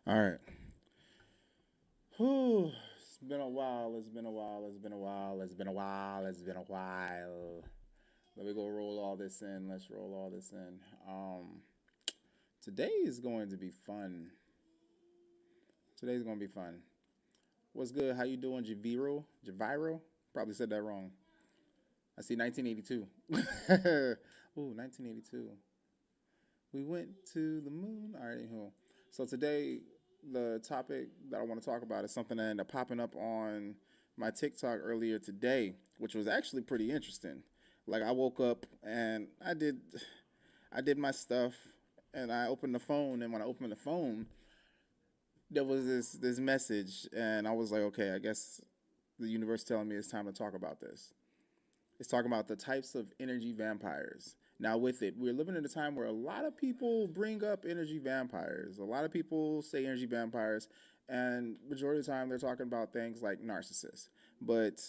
All right. Whew. It's been a while. It's been a while. It's been a while. It's been a while. It's been a while. Let me go roll all this in. Let's roll all this in. Today is going to be fun. Today's going to be fun. What's good? How you doing, Javiro? Javiro? Probably said that wrong. I see 1982. Ooh, 1982. We went to the moon. All right, anywho. So today, the topic that I want to talk about is something that ended up popping up on my TikTok earlier today, which was actually pretty interesting. Like I woke up and I did my stuff, and I opened the phone, and when I opened the phone, there was this message, and I was like, okay, I guess the universe telling me it's time to talk about this. It's talking about the types of energy vampires. Now, with it, we're living in a time where a lot of people bring up energy vampires. A lot of people say energy vampires, and majority of the time they're talking about things like narcissists. But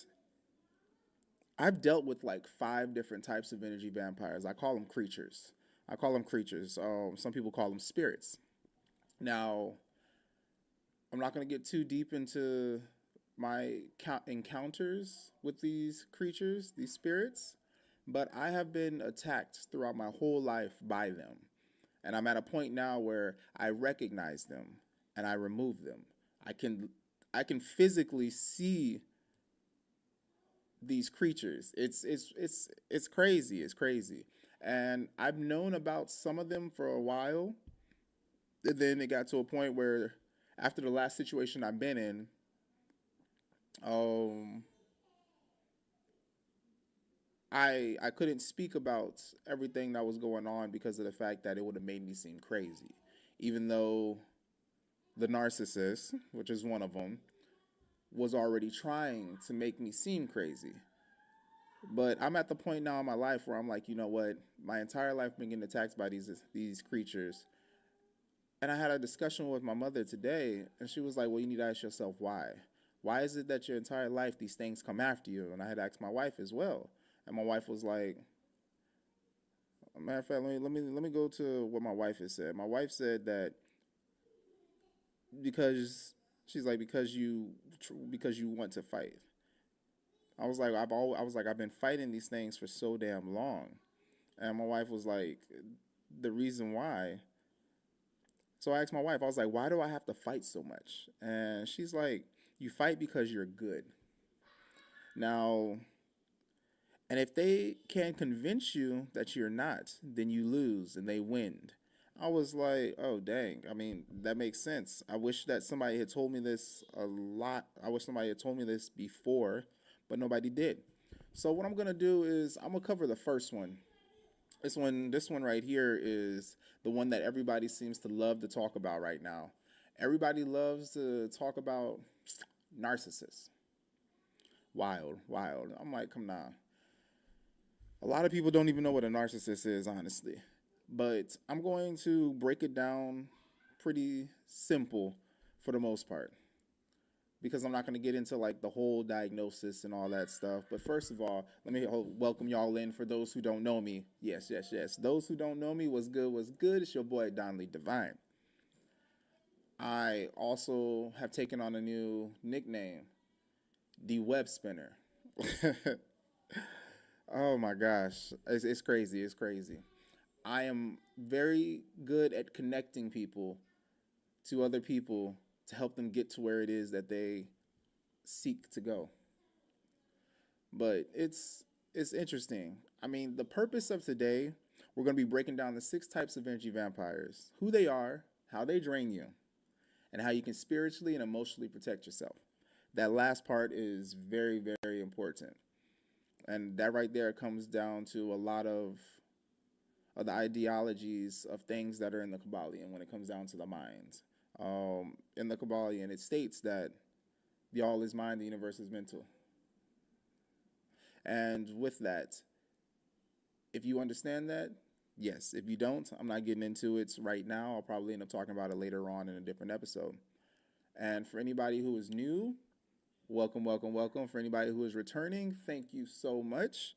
I've dealt with like five different types of energy vampires. I call them creatures. I call them creatures. Some people call them spirits. Now, I'm not going to get too deep into my encounters with these creatures, these spirits, but I have been attacked throughout my whole life by them. And I'm at a point now where I recognize them and I remove them. I can I can physically see these creatures. It's crazy. It's crazy. And I've known about some of them for a while. And then it got to a point where after the last situation I've been in, um, I couldn't speak about everything that was going on because of the fact that it would have made me seem crazy. Even though the narcissist, which is one of them, was already trying to make me seem crazy. But I'm at the point now in my life where I'm like, you know what? My entire life been getting attacked by these creatures. And I had a discussion with my mother today, and she was like, well, you need to ask yourself why. Why is it that your entire life these things come after you? And I had asked my wife as well. And my wife was like, matter of fact, let me go to what my wife has said. My wife said that because she's like because you want to fight. I was like I've been fighting these things for so damn long, and my wife was like, the reason why. So I asked my wife, I was like, why do I have to fight so much? And she's like, you fight because you're good. Now, and if they can convince you that you're not, then you lose and they win. I was like, oh, dang. I mean, that makes sense. I wish that somebody had told me this a lot. I wish somebody had told me this before, but nobody did. So, what I'm going to do is I'm going to cover the first one. This one right here is the one that everybody seems to love to talk about right now. Everybody loves to talk about narcissists. Wild, wild. I'm like, come on. A lot of people don't even know what a narcissist is, honestly. But I'm going to break it down pretty simple for the most part because I'm not going to get into like the whole diagnosis and all that stuff. But first of all, let me welcome y'all in for those who don't know me. Yes, yes, yes. Those who don't know me, what's good, what's good? It's your boy Donley Divine. I also have taken on a new nickname, the Web Spinner. Oh my gosh, it's crazy. It's crazy. I am very good at connecting people to other people to help them get to where it is that they seek to go. But it's interesting. I mean, the purpose of today, we're going to be breaking down the six types of energy vampires, who they are, how they drain you, and how you can spiritually and emotionally protect yourself. That last part is very, very important. And that right there comes down to a lot of the ideologies of things that are in the Kabbalion when it comes down to the mind. In the Kabbalion, it states that the all is mind, the universe is mental. And with that, if you understand that, yes. If you don't, I'm not getting into it right now. I'll probably end up talking about it later on in a different episode. And for anybody who is new, welcome, welcome, welcome. For anybody who is returning, thank you so much.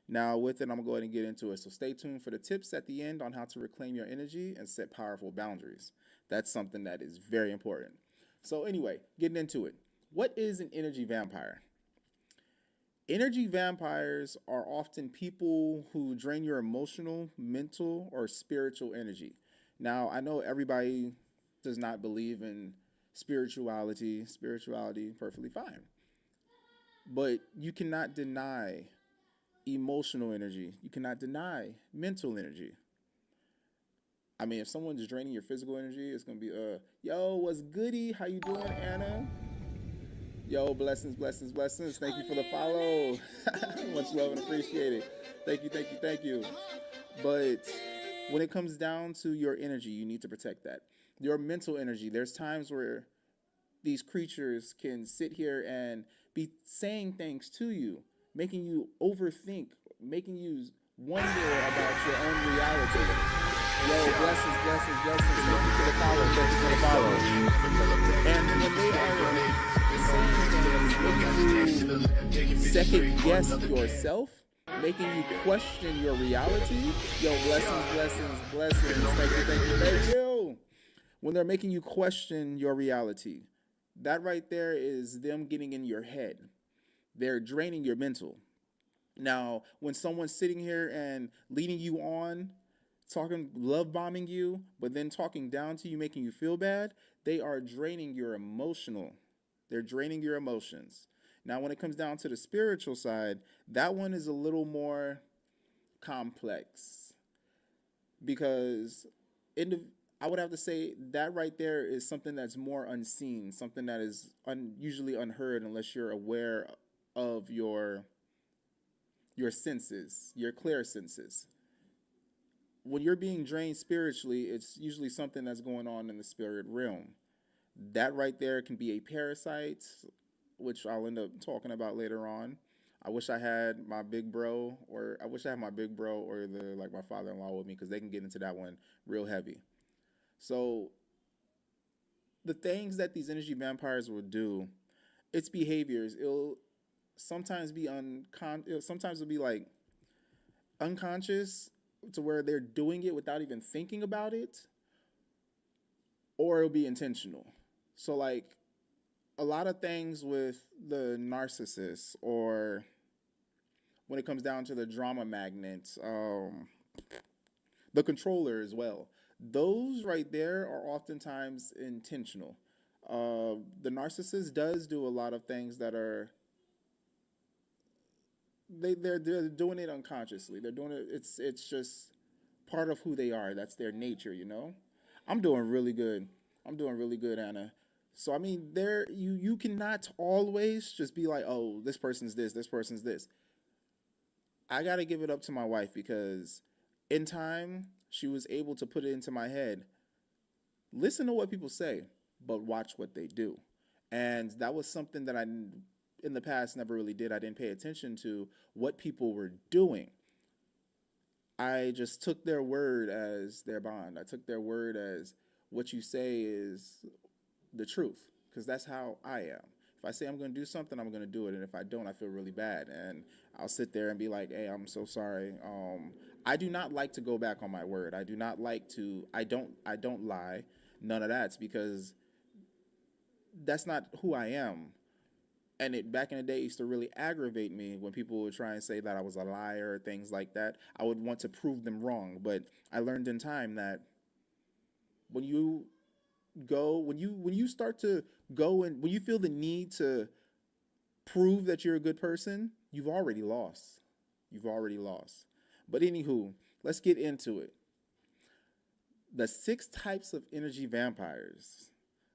Now, with it, I'm going to go ahead and get into it. So stay tuned for the tips at the end on how to reclaim your energy and set powerful boundaries. That's something that is very important. So, anyway, getting into it. What is an energy vampire? Energy vampires are often people who drain your emotional, mental, or spiritual energy. Now, I know everybody does not believe in spirituality. Spirituality, perfectly fine. But you cannot deny emotional energy. You cannot deny mental energy. I mean, if someone's draining your physical energy, it's gonna be yo, what's goody? How you doing, Anna? Yo, blessings, blessings, blessings. Thank you for the follow. Much love and appreciate it. Thank you, thank you, thank you. But when it comes down to your energy, you need to protect that. Your mental energy. There's times where these creatures can sit here and be saying things to you, making you overthink, making you wonder about your own reality. Yo, blessings, blessings, blessings. Thank you for the follow. Thank you for the follow. And when they are saying things, making you second guess yourself, making you question your reality. Yo, blessings, blessings, blessings. Thank you, thank you, thank you. When they're making you question your reality, that right there is them getting in your head. They're draining your mental. Now, when someone's sitting here and leading you on, talking, love bombing you, but then talking down to you, making you feel bad, they are draining your emotional. They're draining your emotions. Now, when it comes down to the spiritual side, that one is a little more complex because I would have to say that right there is something that's more unseen, something that is usually unheard unless you're aware of your senses, your clear senses. When you're being drained spiritually, it's usually something that's going on in the spirit realm. That right there can be a parasite, which I'll end up talking about later on. I wish I had my big bro, or I wish I had my big bro or the like my father-in-law with me because they can get into that one real heavy. So the things that these energy vampires will do, its behaviors, it'll sometimes be sometimes it'll be like unconscious to where they're doing it without even thinking about it, or it'll be intentional. So like a lot of things with the narcissist, or when it comes down to the drama magnet, the controller as well. Those right there are oftentimes intentional. The narcissist does do a lot of things that are they're doing it unconsciously. They're doing it. It's just part of who they are. That's their nature, you know. I'm doing really good. I'm doing really good, Anna. So I mean, there you cannot always just be like, oh, this person's this person's this. I gotta give it up to my wife because in time she was able to put it into my head. Listen to what people say, but watch what they do. And that was something that I in the past never really did. I didn't pay attention to what people were doing. I just took their word as their bond. I took their word as what you say is the truth, because that's how I am. If I say I'm going to do something, I'm going to do it, and if I don't, I feel really bad, and I'll sit there and be like, "Hey, I'm so sorry." I do not like to go back on my word. I do not like to. I don't lie. None of that's because that's not who I am. And it back in the day used to really aggravate me when people would try and say that I was a liar or things like that. I would want to prove them wrong, but I learned in time that when you when you start to go and when you feel the need to prove that you're a good person, you've already lost. You've already lost. But anywho, let's get into it. The 6 types of energy vampires.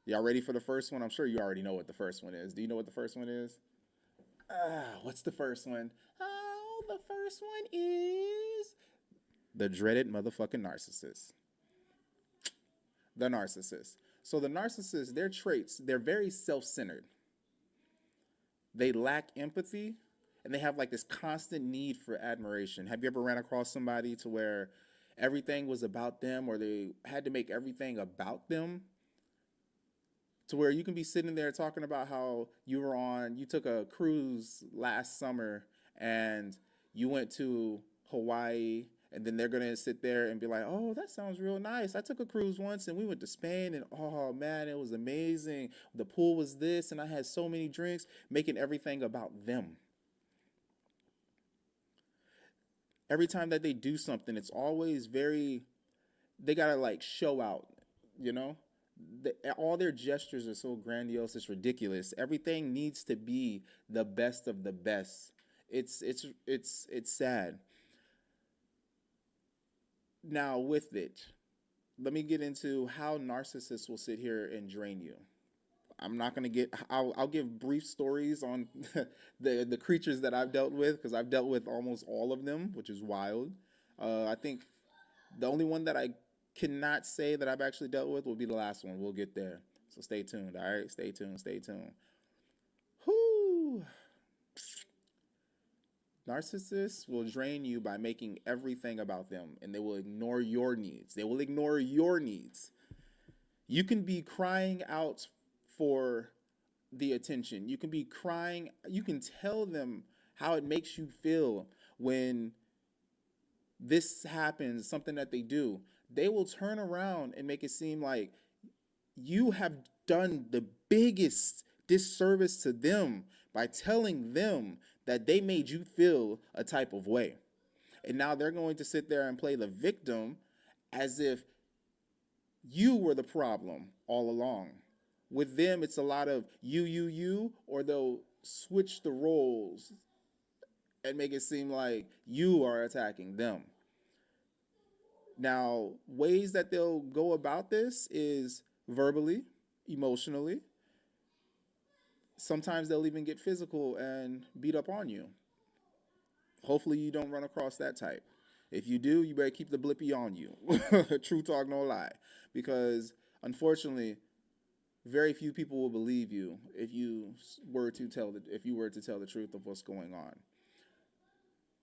Y'all ready for the first one? I'm sure you already know what the first one is. Do you know what the first one is? What's the first one? Oh, the first one is the dreaded motherfucking narcissist. The narcissist. So the narcissist, their traits, they're very self-centered. They lack empathy, and they have like this constant need for admiration. Have you ever ran across somebody to where everything was about them, or they had to make everything about them? To where you can be sitting there talking about how you took a cruise last summer and You went to Hawaii, and then they're gonna sit there and be like, "Oh, that sounds real nice. I took a cruise once, and we went to Spain, and oh man, it was amazing. The pool was this, and I had so many drinks," making everything about them. Every time that they do something, it's always very, they gotta like show out, you know? All their gestures are so grandiose, it's ridiculous. Everything needs to be the best of the best. It's sad. Now with it, let me get into how narcissists will sit here and drain you. I'm not gonna get. I'll give brief stories on the creatures that I've dealt with, because I've dealt with almost all of them, which is wild. I think the only one that I cannot say that I've actually dealt with will be the last one. We'll get there. So stay tuned. All right, stay tuned. Stay tuned. Whoo! Narcissists will drain you by making everything about them, and they will ignore your needs. They will ignore your needs. You can be crying out for the attention. You can be crying. You can tell them how it makes you feel when this happens, something that they do. They will turn around and make it seem like you have done the biggest disservice to them by telling them that they made you feel a type of way. And now they're going to sit there and play the victim as if you were the problem all along. With them, it's a lot of you, or they'll switch the roles and make it seem like you are attacking them. Now, ways that they'll go about this is verbally, emotionally. Sometimes they'll even get physical and beat up on you. Hopefully, you don't run across that type. If you do, you better keep the blippy on you. True talk, no lie. Because unfortunately, very few people will believe you if you were to tell the truth of what's going on.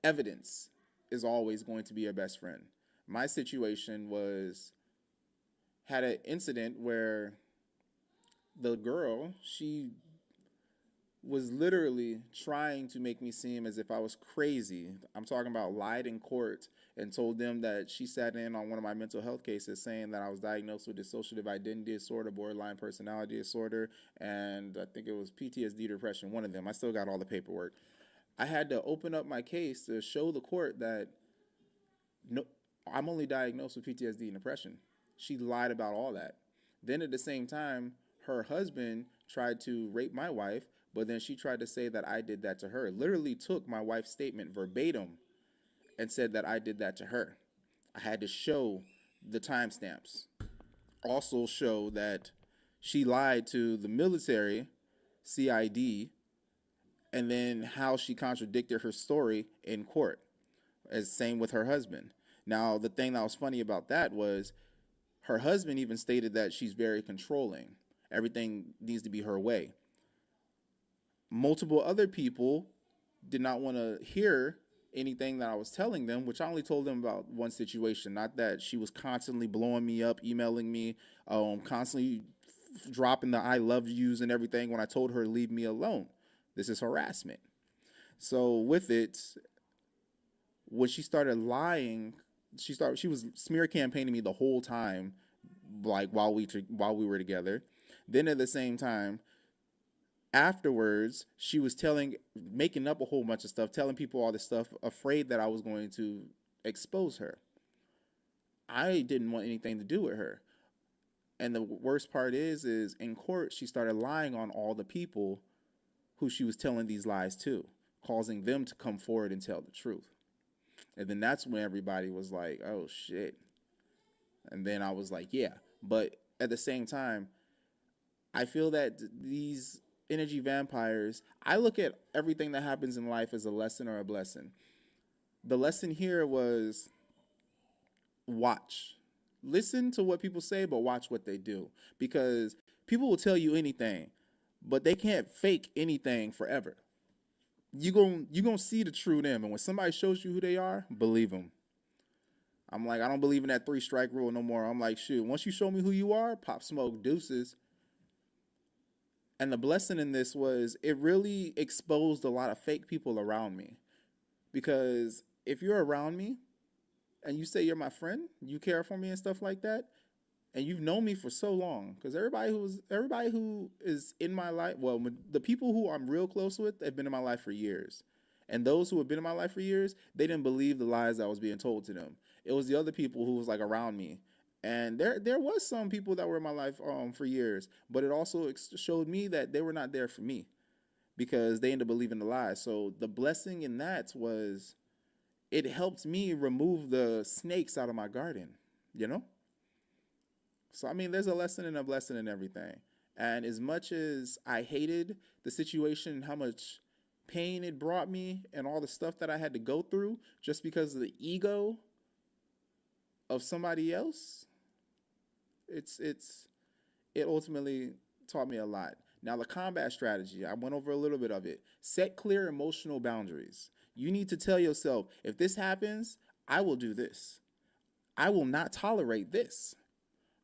Evidence is always going to be your best friend. My situation was, had an incident where the girl, she was literally trying to make me seem as if I was crazy. I'm talking about lied in court and told them that she sat in on one of my mental health cases, saying that I was diagnosed with dissociative identity disorder, borderline personality disorder, and I think it was PTSD depression, one of them. I still got all the paperwork. I had to open up my case to show the court that no, I'm only diagnosed with PTSD and depression. She lied about all that. Then at the same time, her husband tried to rape my wife, but then she tried to say that I did that to her. Literally took my wife's statement verbatim and said that I did that to her. I had to show the timestamps. Also show that she lied to the military, CID, and then how she contradicted her story in court. As same with her husband. Now, the thing that was funny about that was her husband even stated that she's very controlling. Everything needs to be her way. Multiple other people did not want to hear anything that I was telling them, which I only told them about one situation. Not that she was constantly blowing me up, emailing me, constantly dropping the I love yous and everything when I told her to leave me alone. This is harassment. So with it, when she started lying, she was smear campaigning me the whole time, like while we were together. Then at the same time, afterwards, she was making up a whole bunch of stuff, telling people all this stuff, afraid that I was going to expose her. I didn't want anything to do with her. And the worst part is in court, she started lying on all the people who she was telling these lies to, causing them to come forward and tell the truth. And then that's when everybody was like, oh shit. And then I was like, yeah. But at the same time, I feel that these energy vampires, I look at everything that happens in life as a lesson or a blessing. The lesson here was watch. Listen to what people say, but watch what they do. Because people will tell you anything, but they can't fake anything forever. You gonna see the true them, and when somebody shows you who they are, believe them. I'm like, I don't believe in that 3-strike rule no more. I'm like, shoot, once you show me who you are, pop smoke, deuces. And the blessing in this was it really exposed a lot of fake people around me, Because if you're around me and you say you're my friend, you care for me and stuff like that, and you've known me for so long, because everybody who is in my life, well, the people who I'm real close with have been in my life for years, and those who have been in my life for years, they didn't believe the lies that was being told to them. It was the other people who was like around me, and there was some people that were in my life for years, but it also showed me that they were not there for me because they ended up believing the lies. So the blessing in that was it helped me remove the snakes out of my garden, you know. So I mean, there's a lesson and a blessing in everything. And as much as I hated the situation and how much pain it brought me and all the stuff that I had to go through just because of the ego of somebody else, it ultimately taught me a lot. Now the combat strategy, I went over a little bit of it. Set clear emotional boundaries. You need to tell yourself, if this happens, I will do this. I will not tolerate this.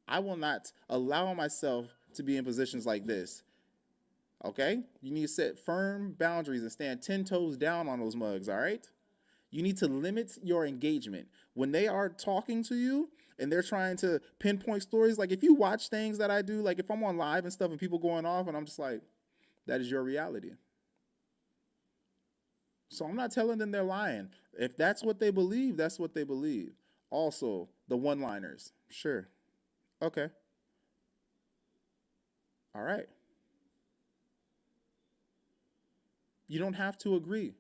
I will not allow myself to be in positions like this. Okay? You need to set firm boundaries and stand 10 toes down on those mugs, all right? You need to limit your engagement. When they are talking to you and they're trying to pinpoint stories, like if you watch things that I do, like if I'm on live and stuff and people going off and I'm just like, that is your reality. So I'm not telling them they're lying. If that's what they believe, that's what they believe. Also, the one-liners. Sure. Okay. All right. You don't have to agree.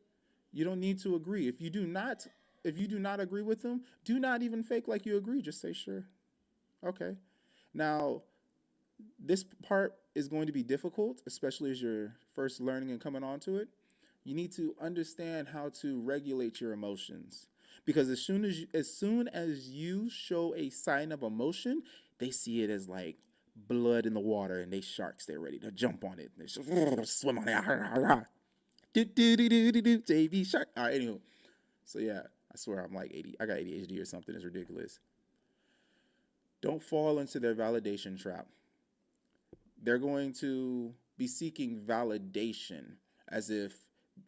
You don't need to agree. If you do not agree with them, do not even fake like you agree. Just say sure. Okay. Now, this part is going to be difficult, especially as you're first learning and coming onto it. You need to understand how to regulate your emotions. Because as soon as you show a sign of emotion, they see it as like blood in the water and they sharks, they're ready to jump on it. They just swim on it. Do do do do do do JV shark. All right, anyway. So yeah, I swear I'm like 80. I got ADHD or something. It's ridiculous. Don't fall into their validation trap. They're going to be seeking validation as if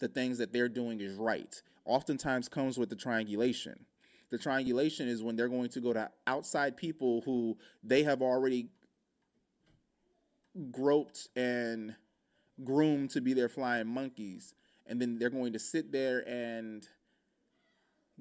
the things that they're doing is right. Oftentimes comes with the triangulation. The triangulation is when they're going to go to outside people who they have already groped and groomed to be their flying monkeys. And then they're going to sit there and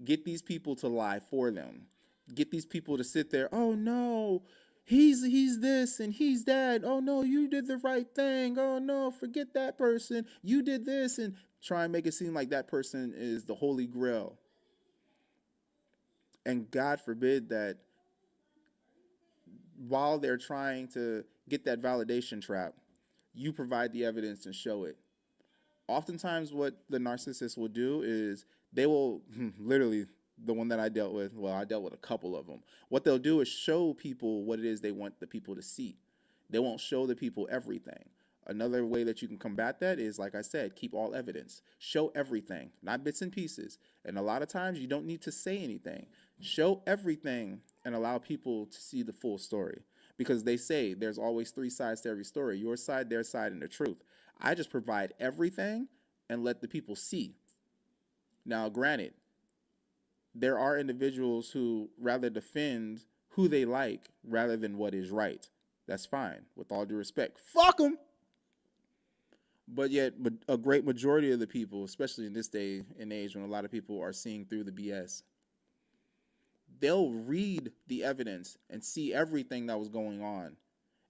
get these people to lie for them. Get these people to sit there, oh no, he's this and he's that. Oh no, you did the right thing. Oh no, forget that person. You did this, and try and make it seem like that person is the holy grail. And God forbid that while they're trying to get that validation trap, you provide the evidence and show it. Oftentimes what the narcissist will do is they will literally, the one that I dealt with, well, I dealt with a couple of them. What they'll do is show people what it is they want the people to see. They won't show the people everything. Another way that you can combat that is, like I said, keep all evidence. Show everything, not bits and pieces. And a lot of times you don't need to say anything. Show everything and allow people to see the full story. Because they say there's always three sides to every story: your side, their side, and the truth. I just provide everything and let the people see. Now, granted, there are individuals who rather defend who they like rather than what is right. That's fine, with all due respect. Fuck them. But yet, a great majority of the people, especially in this day and age when a lot of people are seeing through the BS, they'll read the evidence and see everything that was going on.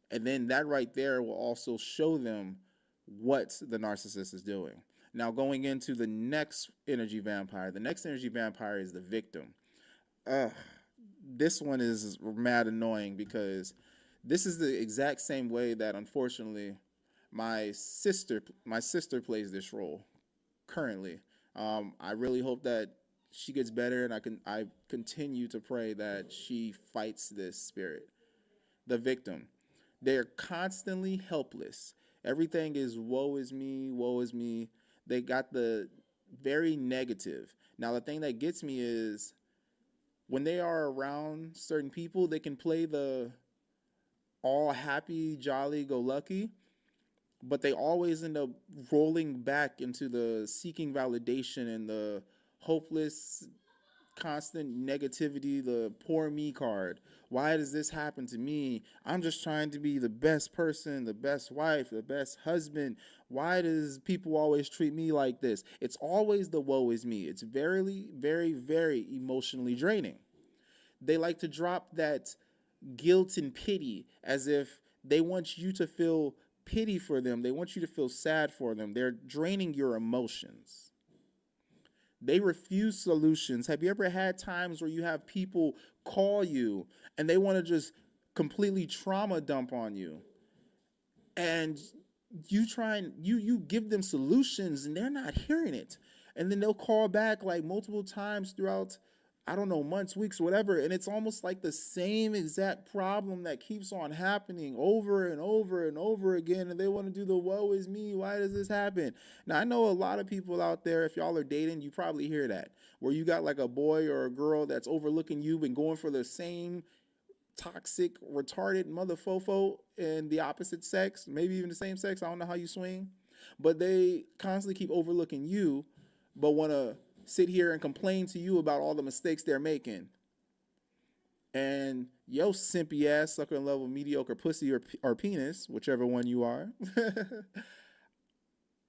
And then that right there will also show them what the narcissist is doing. Now, going into the next energy vampire is the victim. Uh, this one is mad annoying because this is the exact same way that, unfortunately, my sister plays this role currently. I really hope that she gets better, and I continue to pray that she fights this spirit. The victim. They're constantly helpless. Everything is woe is me, woe is me. They got the very negative. Now, the thing that gets me is when they are around certain people, they can play the all happy, jolly, go lucky, but they always end up rolling back into the seeking validation and the hopeless, constant negativity, the poor me card. Why does this happen to me? I'm just trying to be the best person, the best wife, the best husband. Why does people always treat me like this? It's always the woe is me. It's very, very, very emotionally draining. They like to drop that guilt and pity as if they want you to feel pity for them. They want you to feel sad for them. They're draining your emotions. They refuse solutions. Have you ever had times where you have people call you and they want to just completely trauma dump on you? And you try and you give them solutions and they're not hearing it. And then they'll call back like multiple times throughout, I don't know, months, weeks, whatever, and it's almost like the same exact problem that keeps on happening over and over and over again, and they want to do the woe is me, why does this happen? Now I know a lot of people out there, if y'all are dating, you probably hear that, where you got like a boy or a girl that's overlooking you and going for the same toxic, retarded mother fofo in the opposite sex, maybe even the same sex. I don't know how you swing, but they constantly keep overlooking you, but want to sit here and complain to you about all the mistakes they're making. And yo, simpy ass, sucker in level, mediocre pussy or penis, whichever one you are,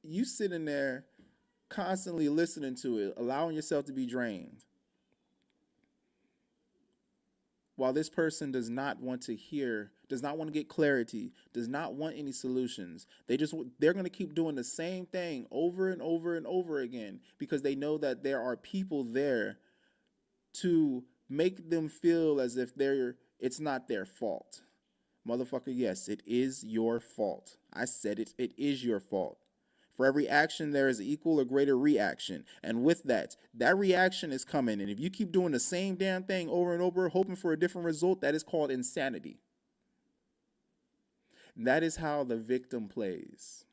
you sitting there constantly listening to it, allowing yourself to be drained, while this person does not want to hear, does not want to get clarity, does not want any solutions. They're going to keep doing the same thing over and over and over again because they know that there are people there to make them feel as if it's not their fault. Motherfucker, yes, it is your fault. I said it. It is your fault. For every action, there is equal or greater reaction. And with that reaction is coming. And if you keep doing the same damn thing over and over, hoping for a different result, that is called insanity. That is how the victim plays.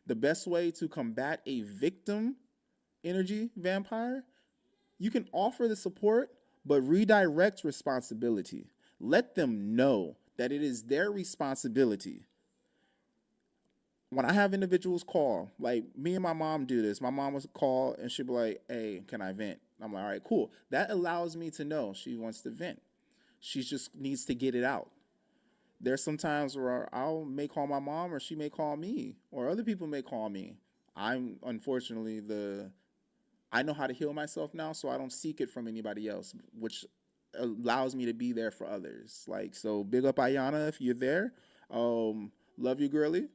The best way to combat a victim energy vampire, you can offer the support, but redirect responsibility. Let them know that it is their responsibility. When I have individuals call, like me and my mom do this, my mom will call and she'll be like, hey, can I vent? I'm like, all right, cool. That allows me to know she wants to vent. She just needs to get it out. There's some times where may call my mom or she may call me or other people may call me. I'm unfortunately I know how to heal myself now, so I don't seek it from anybody else, which allows me to be there for others. Like, so big up Ayana if you're there. Love you, girly.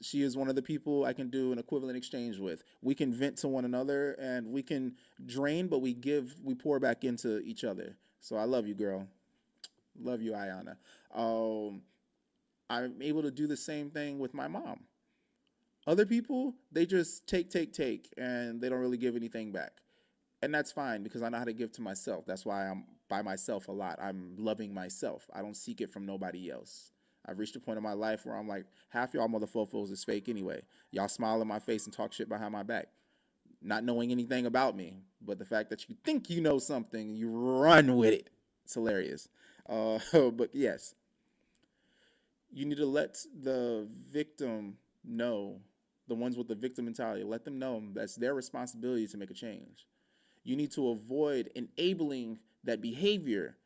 She is one of the people I can do an equivalent exchange with. We can vent to one another and we can drain, but we pour back into each other. So I love you, girl. Love you, Ayana. I'm able to do the same thing with my mom. Other people, they just take, and they don't really give anything back. And that's fine because I know how to give to myself. That's why I'm by myself a lot. I'm loving myself. I don't seek it from nobody else. I've reached a point in my life where I'm like, half y'all motherfuckers is fake anyway. Y'all smile in my face and talk shit behind my back, not knowing anything about me. But the fact that you think you know something, you run with it. It's hilarious. But yes, you need to let the victim know, the ones with the victim mentality, let them know that's their responsibility to make a change. You need to avoid enabling that behavior,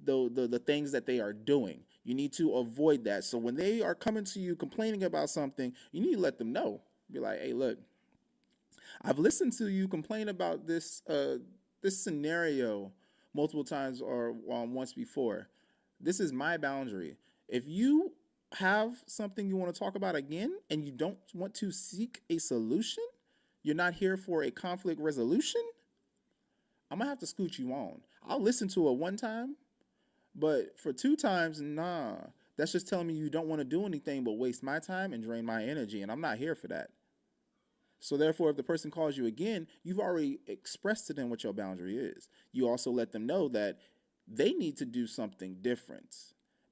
the things that they are doing. You need to avoid that. So when they are coming to you complaining about something, you need to let them know. Be like, hey, look, I've listened to you complain about this scenario multiple times or once before. This is my boundary. If you have something you want to talk about again and you don't want to seek a solution, you're not here for a conflict resolution, I'm going to have to scoot you on. I'll listen to it one time, but for 2 times, nah. That's just telling me you don't want to do anything but waste my time and drain my energy, and I'm not here for that. So therefore, if the person calls you again, you've already expressed to them what your boundary is. You also let them know that they need to do something different.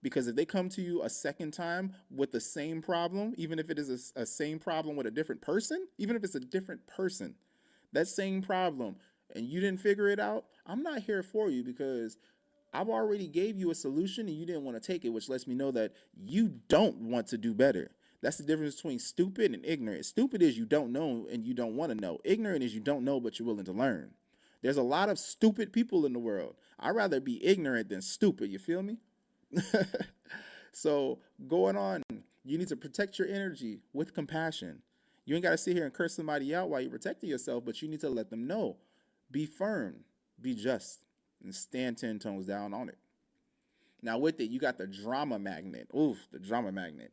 Because if they come to you a second time with the same problem, even if it is a same problem with a different person, even if it's a different person, that same problem, and you didn't figure it out, I'm not here for you because I've already gave you a solution and you didn't want to take it, which lets me know that you don't want to do better. That's the difference between stupid and ignorant. Stupid is you don't know and you don't want to know. Ignorant is you don't know but you're willing to learn. There's a lot of stupid people in the world. I'd rather be ignorant than stupid. You feel me? So going on, you need to protect your energy with compassion. You ain't got to sit here and curse somebody out while you're protecting yourself, but you need to let them know. Be firm, be just, and stand 10 tones down on it. Now with it, you got the drama magnet. Oof, the drama magnet.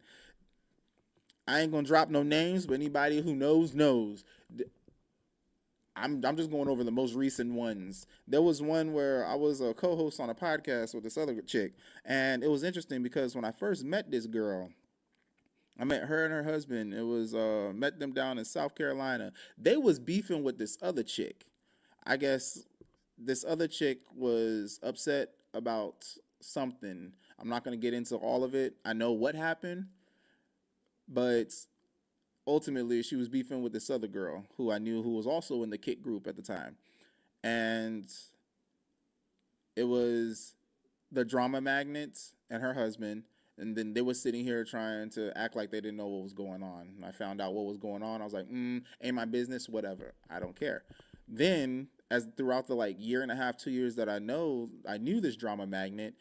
I ain't gonna drop no names, but anybody who knows. I'm just going over the most recent ones. There was one where I was a co-host on a podcast with this other chick, and it was interesting because when I first met this girl, I met her and her husband. It was met them down in South Carolina. They was beefing with this other chick. I guess this other chick was upset about something. I'm not gonna get into all of it. I know what happened, but ultimately she was beefing with this other girl who I knew who was also in the kick group at the time. And it was the drama magnets and her husband. And then they were sitting here trying to act like they didn't know what was going on. And I found out what was going on. I was like, ain't my business, whatever. I don't care. Then, as throughout the year and a half, 2 years that I knew this drama magnet,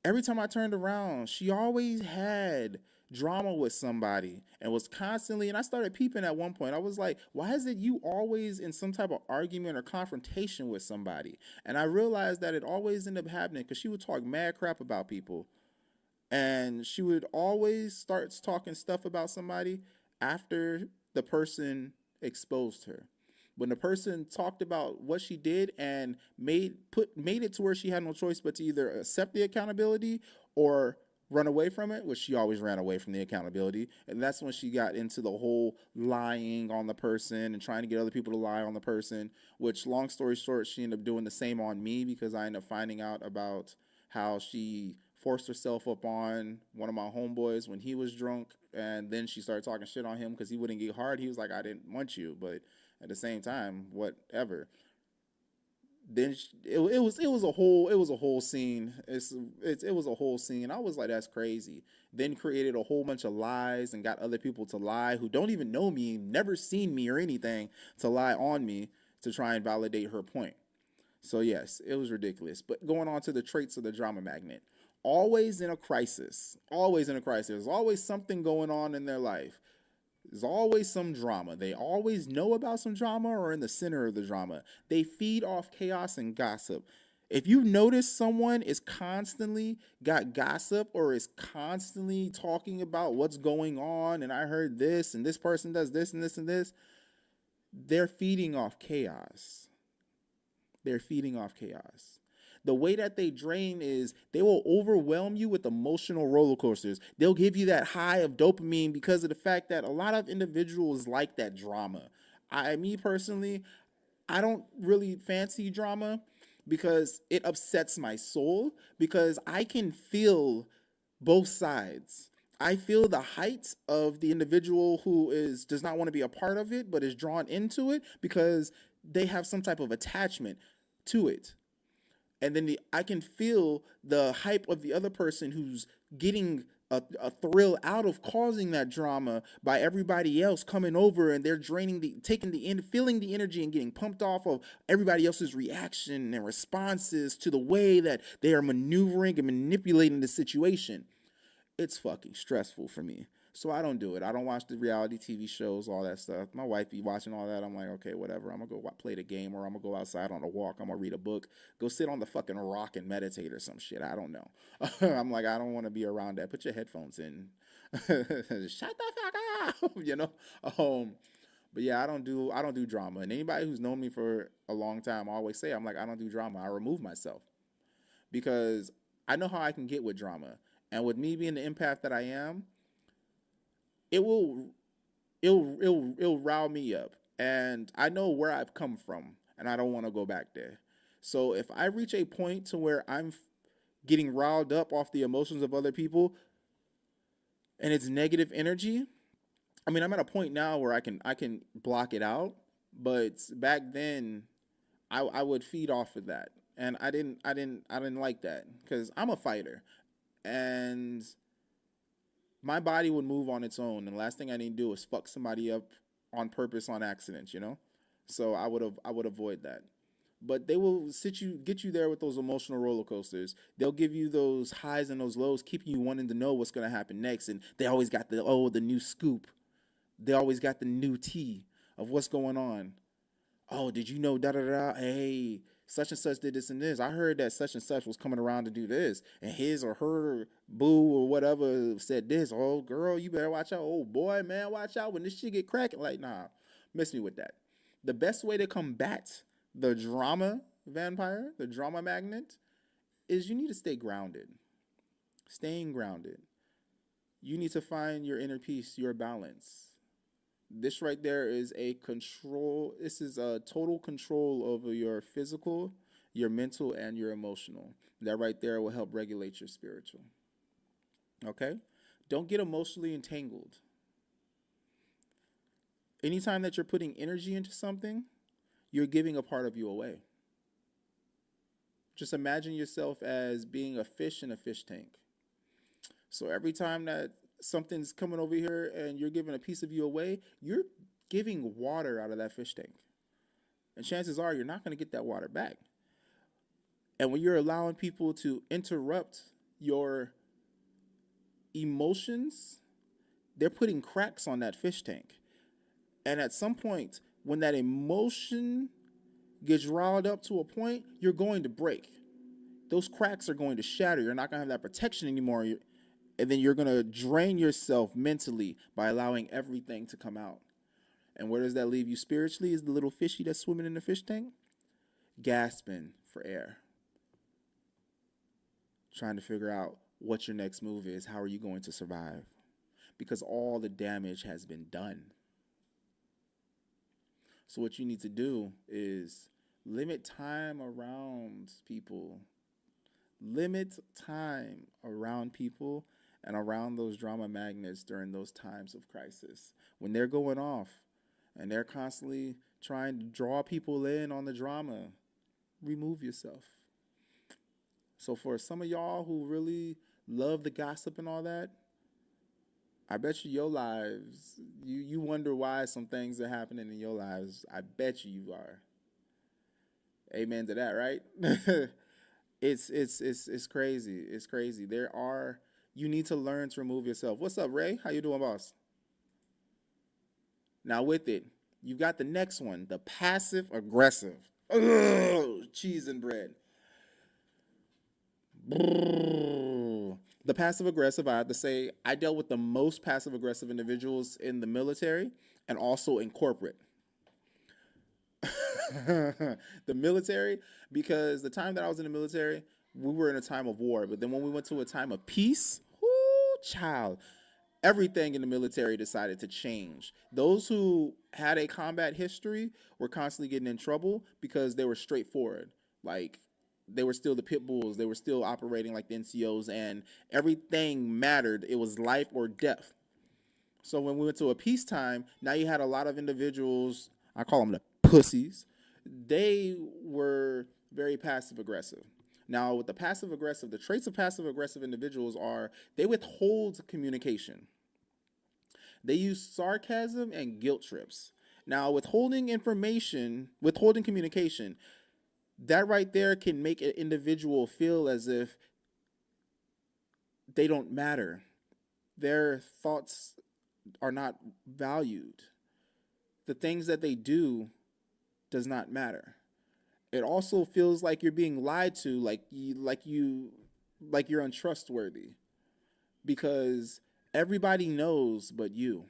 every time I turned around, she always had drama with somebody and was constantly, and I started peeping at one point. I was like, why is it you always in some type of argument or confrontation with somebody? And I realized that it always ended up happening because she would talk mad crap about people. And she would always start talking stuff about somebody after the person exposed her. When the person talked about what she did and made it to where she had no choice but to either accept the accountability or run away from it, which she always ran away from the accountability. And that's when she got into the whole lying on the person and trying to get other people to lie on the person, which, long story short, she ended up doing the same on me because I ended up finding out about how she forced herself up on one of my homeboys when he was drunk, and then she started talking shit on him because he wouldn't get hard. He was like, I didn't want you, but at the same time, whatever. Then it was a whole scene. It was a whole scene. I was like, that's crazy. Then created a whole bunch of lies and got other people to lie who don't even know me, never seen me or anything, to lie on me to try and validate her point. So yes, it was ridiculous. But going on to the traits of the drama magnet. Always in a crisis. Always in a crisis. There's always something going on in their life. There's always some drama. They always know about some drama or in the center of the drama. They feed off chaos and gossip. If you notice someone is constantly got gossip or is constantly talking about what's going on, and I heard this, and this person does this and this and this, they're feeding off chaos. They're feeding off chaos. The way that they drain is they will overwhelm you with emotional roller coasters. They'll give you that high of dopamine because of the fact that a lot of individuals like that drama. Me personally, I don't really fancy drama because it upsets my soul because I can feel both sides. I feel the height of the individual who does not want to be a part of it but is drawn into it because they have some type of attachment to it. And then I can feel the hype of the other person who's getting a thrill out of causing that drama by everybody else coming over, and they're feeling the energy and getting pumped off of everybody else's reaction and responses to the way that they are maneuvering and manipulating the situation. It's fucking stressful for me. So I don't do it. I don't watch the reality TV shows, all that stuff. My wife be watching all that. I'm like, okay, whatever. I'm going to go play the game, or I'm going to go outside on a walk. I'm going to read a book. Go sit on the fucking rock and meditate or some shit. I don't know. I'm like, I don't want to be around that. Put your headphones in. Shut the fuck up, you know? But yeah, I don't do drama. And anybody who's known me for a long time, I always say, I'm like, I don't do drama. I remove myself because I know how I can get with drama. And with me being the empath that I am, it'll rile me up, and I know where I've come from, and I don't want to go back there. So if I reach a point to where I'm getting riled up off the emotions of other people, and it's negative energy, I mean, I'm at a point now where I can block it out, but back then, I would feed off of that, and I didn't like that because I'm a fighter, and My body would move on its own, and the last thing I need to do is fuck somebody up on purpose on accident, you know? So I would avoid that. But they will get you there with those emotional roller coasters. They'll give you those highs and those lows, keeping you wanting to know what's gonna happen next. And they always got the new scoop. They always got the new tea of what's going on. Oh, did you know da da da? Hey, such and such did this and this. I heard that such and such was coming around to do this, and his or her boo or whatever said this. Oh, girl, you better watch out. Oh, boy, man, watch out when this shit get cracking. Like, nah, miss me with that. The best way to combat the drama vampire, the drama magnet, is you need to stay grounded. Staying grounded. You need to find your inner peace, your balance. This right there is a control. This is a total control over your physical, your mental, and your emotional. That right there will help regulate your spiritual. Okay? Don't get emotionally entangled. Anytime that you're putting energy into something, you're giving a part of you away. Just imagine yourself as being a fish in a fish tank. So every time that something's coming over here and you're giving a piece of you away, you're giving water out of that fish tank. And chances are you're not going to get that water back. And when you're allowing people to interrupt your emotions, they're putting cracks on that fish tank. And at some point, when that emotion gets riled up to a point, you're going to break. Those cracks are going to shatter. You're not going to have that protection anymore. And then you're going to drain yourself mentally by allowing everything to come out. And where does that leave you spiritually? Is the little fishy that's swimming in the fish tank? Gasping for air. Trying to figure out what your next move is. How are you going to survive? Because all the damage has been done. So what you need to do is limit time around people. Limit time around people and around those drama magnets during those times of crisis. When they're going off and they're constantly trying to draw people in on the drama, remove yourself. So for some of y'all who really love the gossip and all that, I bet you your lives, you wonder why some things are happening in your lives. I bet you are. Amen to that, right? It's crazy. It's crazy. You need to learn to remove yourself. What's up, Ray? How you doing, boss? Now with it, you've got the next one, the passive aggressive. Ugh, cheese and bread. Brrr. The passive aggressive, I have to say, I dealt with the most passive aggressive individuals in the military and also in corporate. The military, because the time that I was in the military, we were in a time of war. But then when we went to a time of peace, whoo, child, everything in the military decided to change. Those who had a combat history were constantly getting in trouble because they were straightforward. Like, they were still the pit bulls. They were still operating like the NCOs, and everything mattered. It was life or death. So when we went to a peacetime, now you had a lot of individuals, I call them the pussies. They were very passive aggressive. Now, with the passive aggressive, the traits of passive aggressive individuals are they withhold communication. They use sarcasm and guilt trips. Now, withholding communication, that right there can make an individual feel as if they don't matter. Their thoughts are not valued. The things that they do does not matter. It also feels like you're being lied to, like you're untrustworthy because everybody knows but you.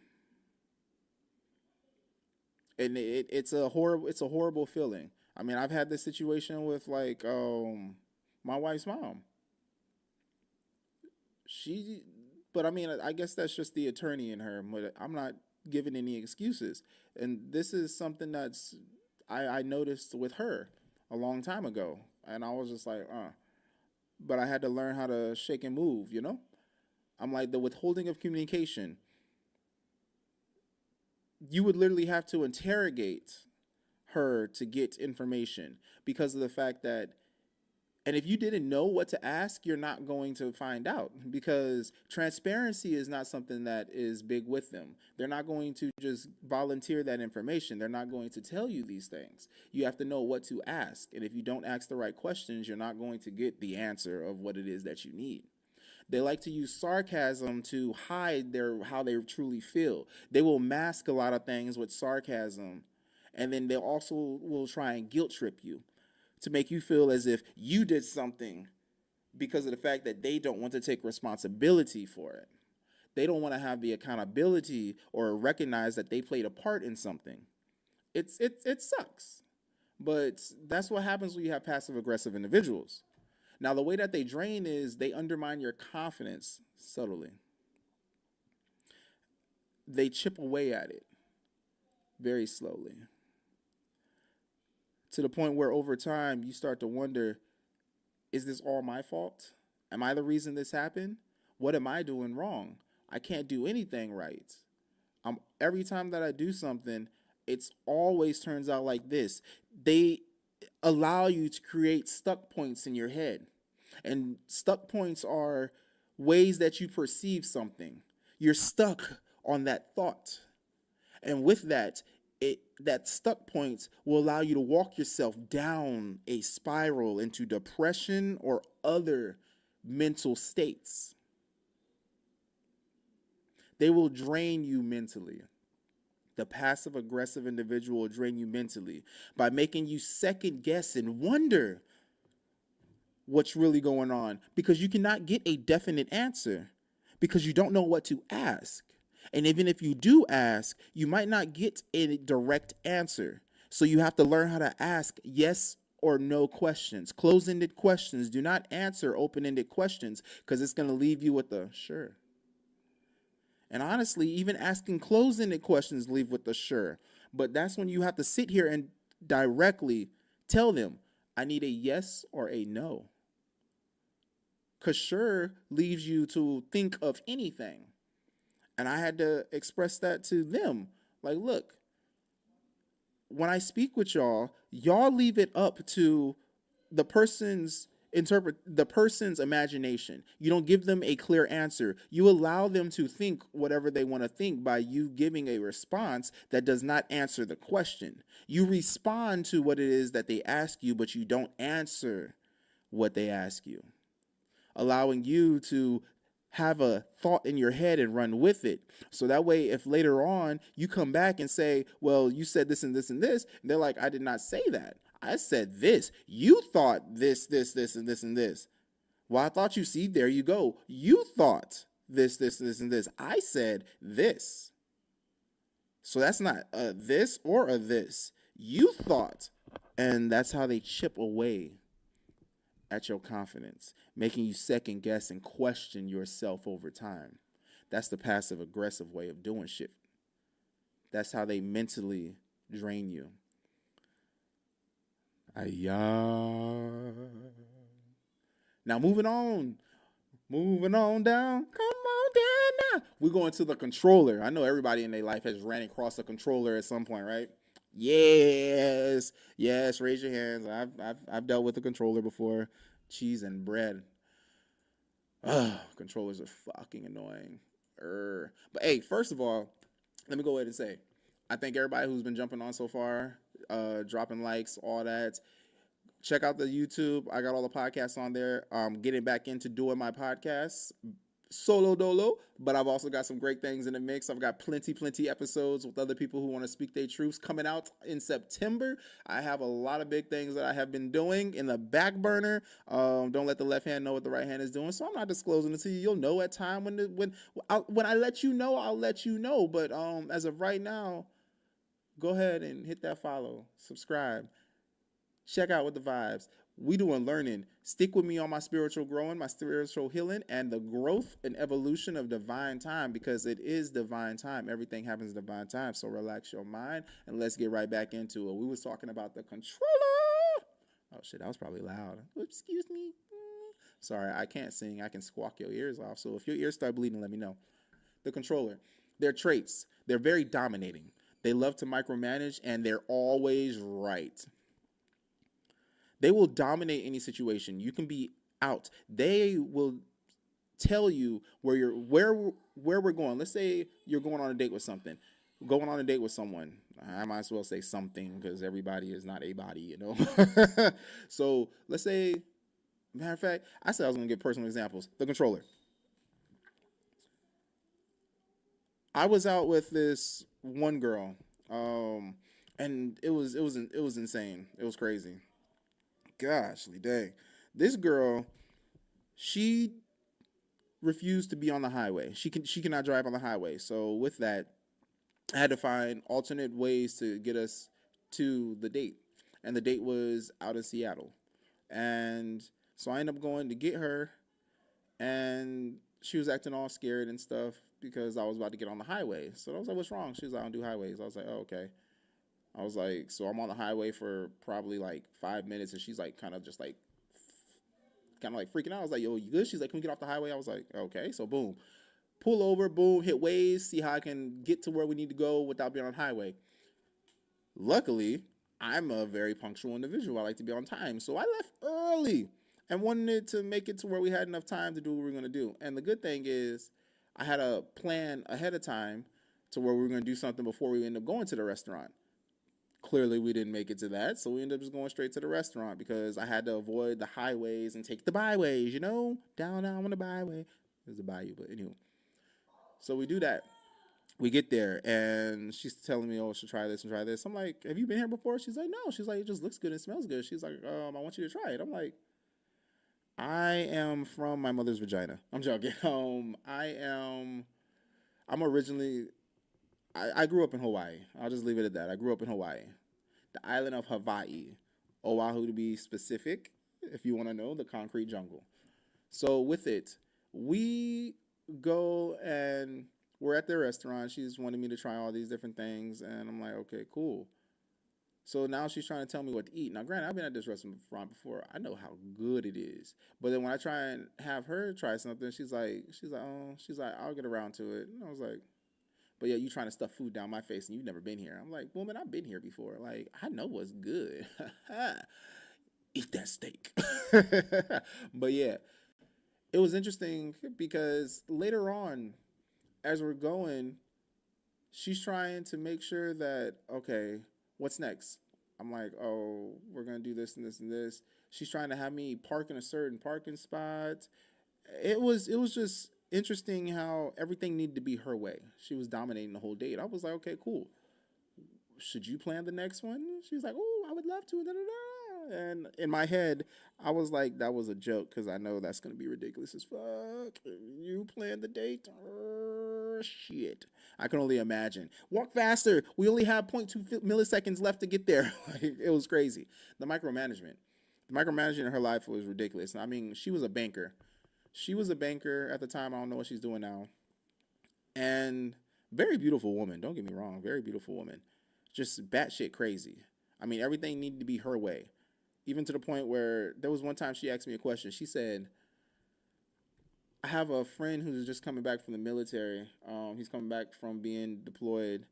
And it's a horrible feeling. I mean, I've had this situation with my wife's mom. She but I mean, I guess that's just the attorney in her. But I'm not giving any excuses. And this is something I noticed with her a long time ago. And I was just like, but I had to learn how to shake and move, you know? I'm like, the withholding of communication, you would literally have to interrogate her to get information because of the fact that And if you didn't know what to ask, you're not going to find out, because transparency is not something that is big with them. They're not going to just volunteer that information. They're not going to tell you these things. You have to know what to ask. And if you don't ask the right questions, you're not going to get the answer of what it is that you need. They like to use sarcasm to hide their how they truly feel. They will mask a lot of things with sarcasm, and then they also will try and guilt trip you to make you feel as if you did something because of the fact that they don't want to take responsibility for it. They don't want to have the accountability or recognize that they played a part in something. It sucks. But that's what happens when you have passive aggressive individuals. Now, the way that they drain is they undermine your confidence subtly. They chip away at it very slowly, to the point where over time you start to wonder, is this all my fault? Am I the reason this happened? What am I doing wrong? I can't do anything right. Every time that I do something, it's always turns out like this. They allow you to create stuck points in your head. And stuck points are ways that you perceive something. You're stuck on that thought. And with that, that stuck points will allow you to walk yourself down a spiral into depression or other mental states. They will drain you mentally. The passive aggressive individual will drain you mentally by making you second guess and wonder what's really going on, because you cannot get a definite answer because you don't know what to ask. And even if you do ask, you might not get a direct answer. So you have to learn how to ask yes or no questions, close-ended questions. Do not answer open-ended questions, because it's going to leave you with a sure. And honestly, even asking close-ended questions leave with a sure. But that's when you have to sit here and directly tell them, I need a yes or a no. Because sure leaves you to think of anything. And I had to express that to them. Like, look, when I speak with y'all leave it up to the person's imagination. You don't give them a clear answer. You allow them to think whatever they want to think by you giving a response that does not answer the question. You respond to what it is that they ask you, but you don't answer what they ask you, allowing you to have a thought in your head and run with it. So that way, if later on you come back and say, well, you said this and this and this, and they're like, I did not say that. I said this. You thought this, and this, and this. Well, I thought see, there you go. You thought this, and this. I said this. So that's not a this or a this. You thought. And that's how they chip away at your confidence, making you second guess and question yourself over time. That's the passive aggressive way of doing shit. That's how they mentally drain you. Now moving on down. Come on down now. We're going to the controller. I know everybody in their life has ran across a controller at some point, right? Yes, raise your hands. I've dealt with a controller before. Cheese and bread. Controllers are fucking annoying. But hey, first of all, let me go ahead and say, I thank everybody who's been jumping on so far, dropping likes, all that. Check out the YouTube. I got all the podcasts on there. Getting back into doing my podcasts solo dolo, but I've also got some great things in the mix. I've got plenty episodes with other people who want to speak their truths coming out in September. I have a lot of big things that I have been doing in the back burner. Don't let the left hand know what the right hand is doing, so I'm not disclosing it to you. You'll know at time when I let you know, I'll let you know. But as of right now, go ahead and hit that follow, subscribe, check out with the vibes. We doing learning. Stick with me on my spiritual growing, my spiritual healing, and the growth and evolution of divine time, because it is divine time. Everything happens in divine time. So relax your mind and let's get right back into it. We was talking about the controller. Oh shit, that was probably loud. Excuse me. Sorry, I can't sing. I can squawk your ears off. So if your ears start bleeding, let me know. The controller. Their traits. They're very dominating. They love to micromanage and they're always right. They will dominate any situation. You can be out. They will tell you where we're going. Let's say you're going on a date with something. Going on a date with someone. I might as well say something because everybody is not a body, you know. So let's say, matter of fact, I said I was gonna give personal examples. The controller. I was out with this one girl, um, and it was insane. It was crazy. Goshly dang, this girl, she refused to be on the highway. She cannot drive on the highway. So with that, I had to find alternate ways to get us to the date, and the date was out in Seattle, and so I ended up going to get her, and she was acting all scared and stuff because I was about to get on the highway. So I was like, "What's wrong?" She was like, "I don't do highways." I was like, "Oh, okay." I was like, so I'm on the highway for probably like 5 minutes, and she's like, kind of like freaking out. I was like, "Yo, you good?" She's like, "Can we get off the highway?" I was like, "Okay." So boom, pull over, boom, hit waves, see how I can get to where we need to go without being on the highway. Luckily, I'm a very punctual individual. I like to be on time, so I left early and wanted to make it to where we had enough time to do what we were gonna do. And the good thing is, I had a plan ahead of time to where we were gonna do something before we end up going to the restaurant. Clearly, we didn't make it to that, so we ended up just going straight to the restaurant because I had to avoid the highways and take the byways, down on the byway. There's a bayou, but anyway. So we do that. We get there, and she's telling me, "Oh, I should try this and try this." I'm like, "Have you been here before?" She's like, "No." She's like, "It just looks good and smells good." She's like, "I want you to try it." I'm like, "I am from my mother's vagina." I'm joking. I am. I'm originally. I grew up in Hawaii. I'll just leave it at that. I grew up in Hawaii, the island of Hawaii, Oahu to be specific. If you want to know, the concrete jungle. So with it, we go and we're at the restaurant. She's wanting me to try all these different things, and I'm like, okay, cool. So now she's trying to tell me what to eat. Now, granted, I've been at this restaurant before. I know how good it is. But then when I try and have her try something, she's like, I'll get around to it. And I was like, but yeah, you trying to stuff food down my face and you've never been here. I'm like, woman, I've been here before. Like, I know what's good. Eat that steak. But yeah, it was interesting because later on, as we're going, she's trying to make sure that, okay, what's next? I'm like, oh, we're gonna do this and this and this. She's trying to have me park in a certain parking spot. It was just interesting how everything needed to be her way. She was dominating the whole date. I was like, okay, cool. Should you plan the next one? She was like, oh, I would love to. Da, da, da. And in my head, I was like, that was a joke because I know that's gonna be ridiculous as fuck. You planned the date? Shit. I can only imagine. Walk faster. We only have zero point 0.2 milliseconds left to get there. Like, it was crazy. The micromanagement. The micromanagement in her life was ridiculous. I mean, she was a banker. She was a banker at the time. I don't know what she's doing now. And very beautiful woman. Don't get me wrong. Very beautiful woman. Just batshit crazy. I mean, everything needed to be her way. Even to the point where there was one time she asked me a question. She said, I have a friend who's just coming back from the military. He's coming back from being deployed,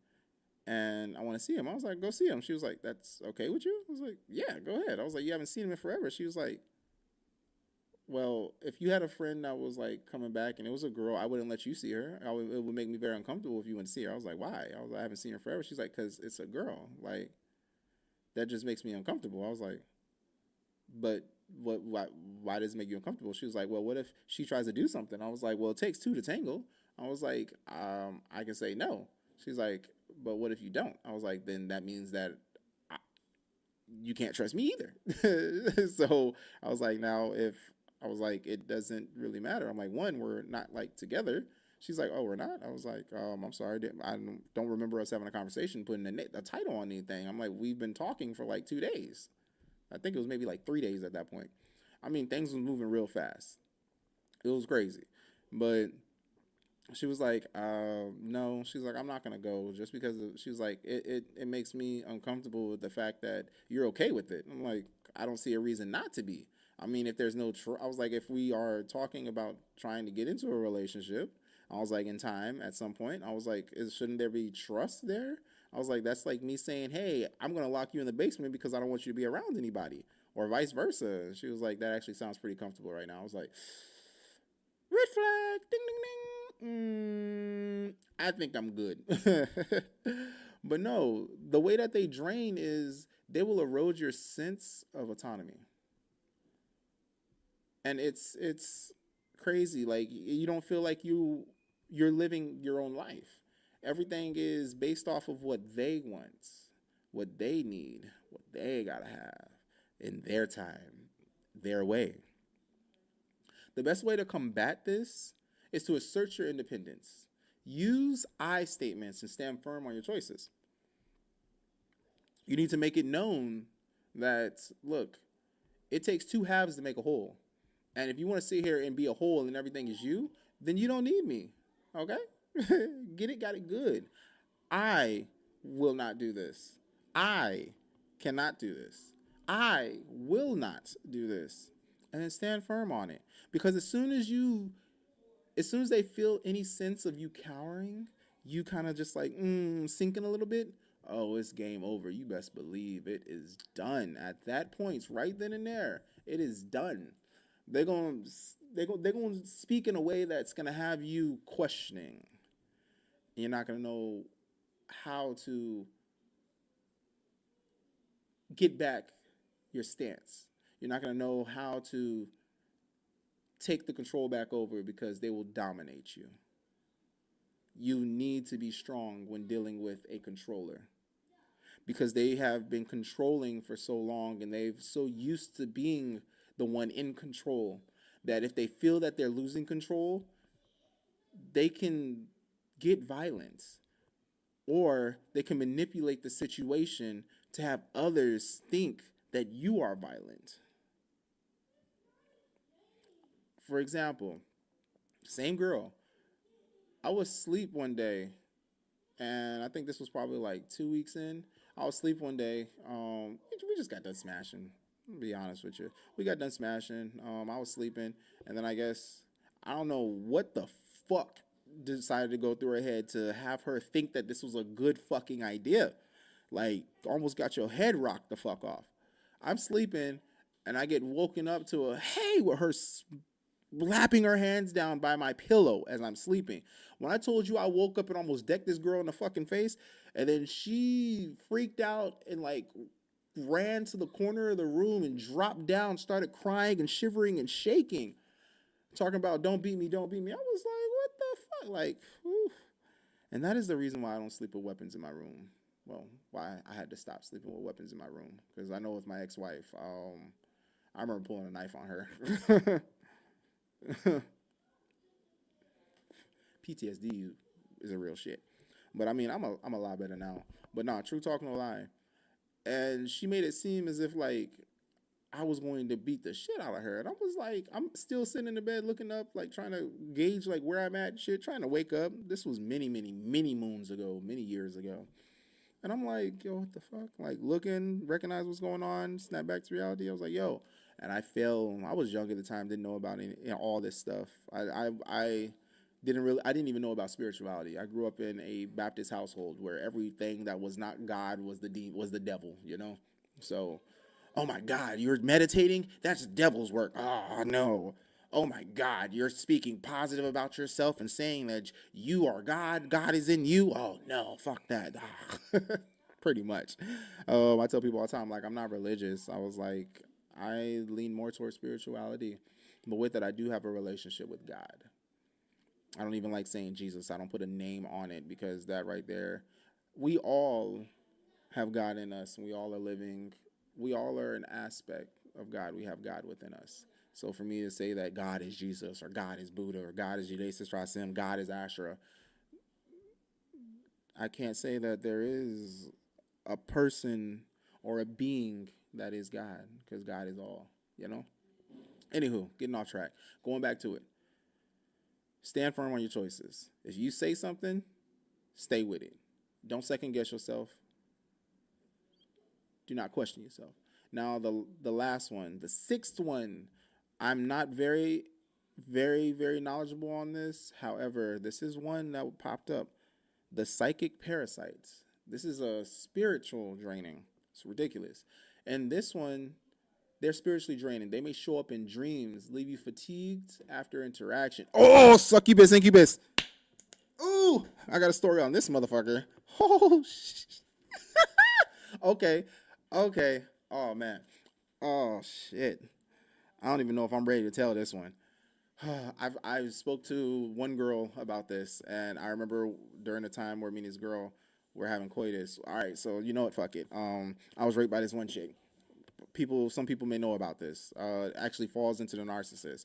and I want to see him. I was like, go see him. She was like, that's okay with you? I was like, yeah, go ahead. I was like, you haven't seen him in forever. She was like, well, if you had a friend that was like coming back and it was a girl, I wouldn't let you see her. It would make me very uncomfortable if you went to see her. I was like, why? I was like, I haven't seen her forever. She's like, because it's a girl. Like, that just makes me uncomfortable. I was like, but why does it make you uncomfortable? She was like, well, what if she tries to do something? I was like, well, it takes two to tangle. I was like, I can say no. She's like, but what if you don't? I was like, then that means that I, you can't trust me either. So I was like, now if I was like, it doesn't really matter. I'm like, one, we're not like together. She's like, oh, we're not. I was like, I'm sorry, I don't remember us having a conversation, putting a title on anything. I'm like, we've been talking for like 2 days. I think it was maybe like 3 days at that point. I mean, things was moving real fast. It was crazy, but she was like, no. She's like, I'm not gonna go just because she was like, it makes me uncomfortable with the fact that you're okay with it. I'm like, I don't see a reason not to be. I mean, if there's no, I was like, if we are talking about trying to get into a relationship, I was like, in time at some point, I was like, shouldn't there be trust there? I was like, that's like me saying, hey, I'm gonna lock you in the basement because I don't want you to be around anybody. or vice versa. She was like, that actually sounds pretty comfortable right now. I was like, red flag, ding, ding, ding. I think I'm good. But no, the way that they drain is they will erode your sense of autonomy. And it's crazy. Like you don't feel like you're living your own life. Everything is based off of what they want, what they need, what they gotta have in their time, their way. The best way to combat this is to assert your independence. Use I statements and stand firm on your choices. You need to make it known that, look, it takes two halves to make a whole. And if you want to sit here and be a whole and everything is you, then you don't need me. Okay? Get it, got it good. I will not do this. I cannot do this. I will not do this. And then stand firm on it. Because as soon as they feel any sense of you cowering, you kind of just like sinking a little bit. Oh, it's game over. You best believe it is done. At that point, right then and there, it is done. They're going to speak in a way that's going to have you questioning. You're not going to know how to get back your stance. You're not going to know how to take the control back over because they will dominate you. You need to be strong when dealing with a controller because they have been controlling for so long and they've so used to being the one in control that if they feel that they're losing control, they can get violent or they can manipulate the situation to have others think that you are violent. For example, same girl. I was asleep one day, and I think this was probably like 2 weeks in. I was asleep one day. We just got done smashing. I'll be honest with you. We got done smashing. I was sleeping, and then I guess I don't know what the fuck decided to go through her head to have her think that this was a good fucking idea. Like, almost got your head rocked the fuck off. I'm sleeping, and I get woken up to a hey with her slapping her hands down by my pillow as I'm sleeping. When I told you I woke up and almost decked this girl in the fucking face, and then she freaked out and like ran to the corner of the room and dropped down, started crying and shivering and shaking, talking about don't beat me, don't beat me. I was like, what the fuck? Like, whew. And that is the reason why I don't sleep with weapons in my room. Well, why I had to stop sleeping with weapons in my room. Because I know with my ex-wife, I remember pulling a knife on her. PTSD is a real shit. But I mean, I'm a lot better now. But nah, true talk, no lie. And she made it seem as if like I was going to beat the shit out of her. And I was like, I'm still sitting in the bed looking up, like trying to gauge like where I'm at and shit, trying to wake up. This was many, many, many moons ago, many years ago. And I'm like, yo, what the fuck? Like looking, recognize what's going on, snap back to reality. I was like, yo. And I was young at the time, didn't know about all this stuff. I didn't even know about spirituality. I grew up in a Baptist household where everything that was not God was the devil, you know? So, oh my God, you're meditating? That's devil's work. Oh no. Oh my God, you're speaking positive about yourself and saying that you are God, God is in you. Oh no, fuck that. Pretty much. I tell people all the time, like, I'm not religious. I was like, I lean more towards spirituality, but with it, I do have a relationship with God. I don't even like saying Jesus. I don't put a name on it because that right there, we all have God in us, and we all are an aspect of God. We have God within us. So for me to say that God is Jesus or God is Buddha or God is Jesus Rasim, God is Ashura, I can't say that there is a person or a being that is God because God is all, you know? Anywho, getting off track. Going back to it. Stand firm on your choices. If you say something, stay with it. Don't second guess yourself. Do not question yourself. Now, the last one, the sixth one, I'm not very, very, very knowledgeable on this. However, this is one that popped up. The psychic parasites. This is a spiritual draining. It's ridiculous. And this one, They're spiritually draining. They may show up in dreams, leave you fatigued after interaction. Oh, succubus, incubus. Ooh, I got a story on this motherfucker. Oh, okay, okay. Oh man. Oh shit. I don't even know if I'm ready to tell this one. I spoke to one girl about this, and I remember during the time where me and this girl were having coitus. All right, so you know what? Fuck it. I was raped by this one chick. Some people may know about this. It actually falls into the narcissist.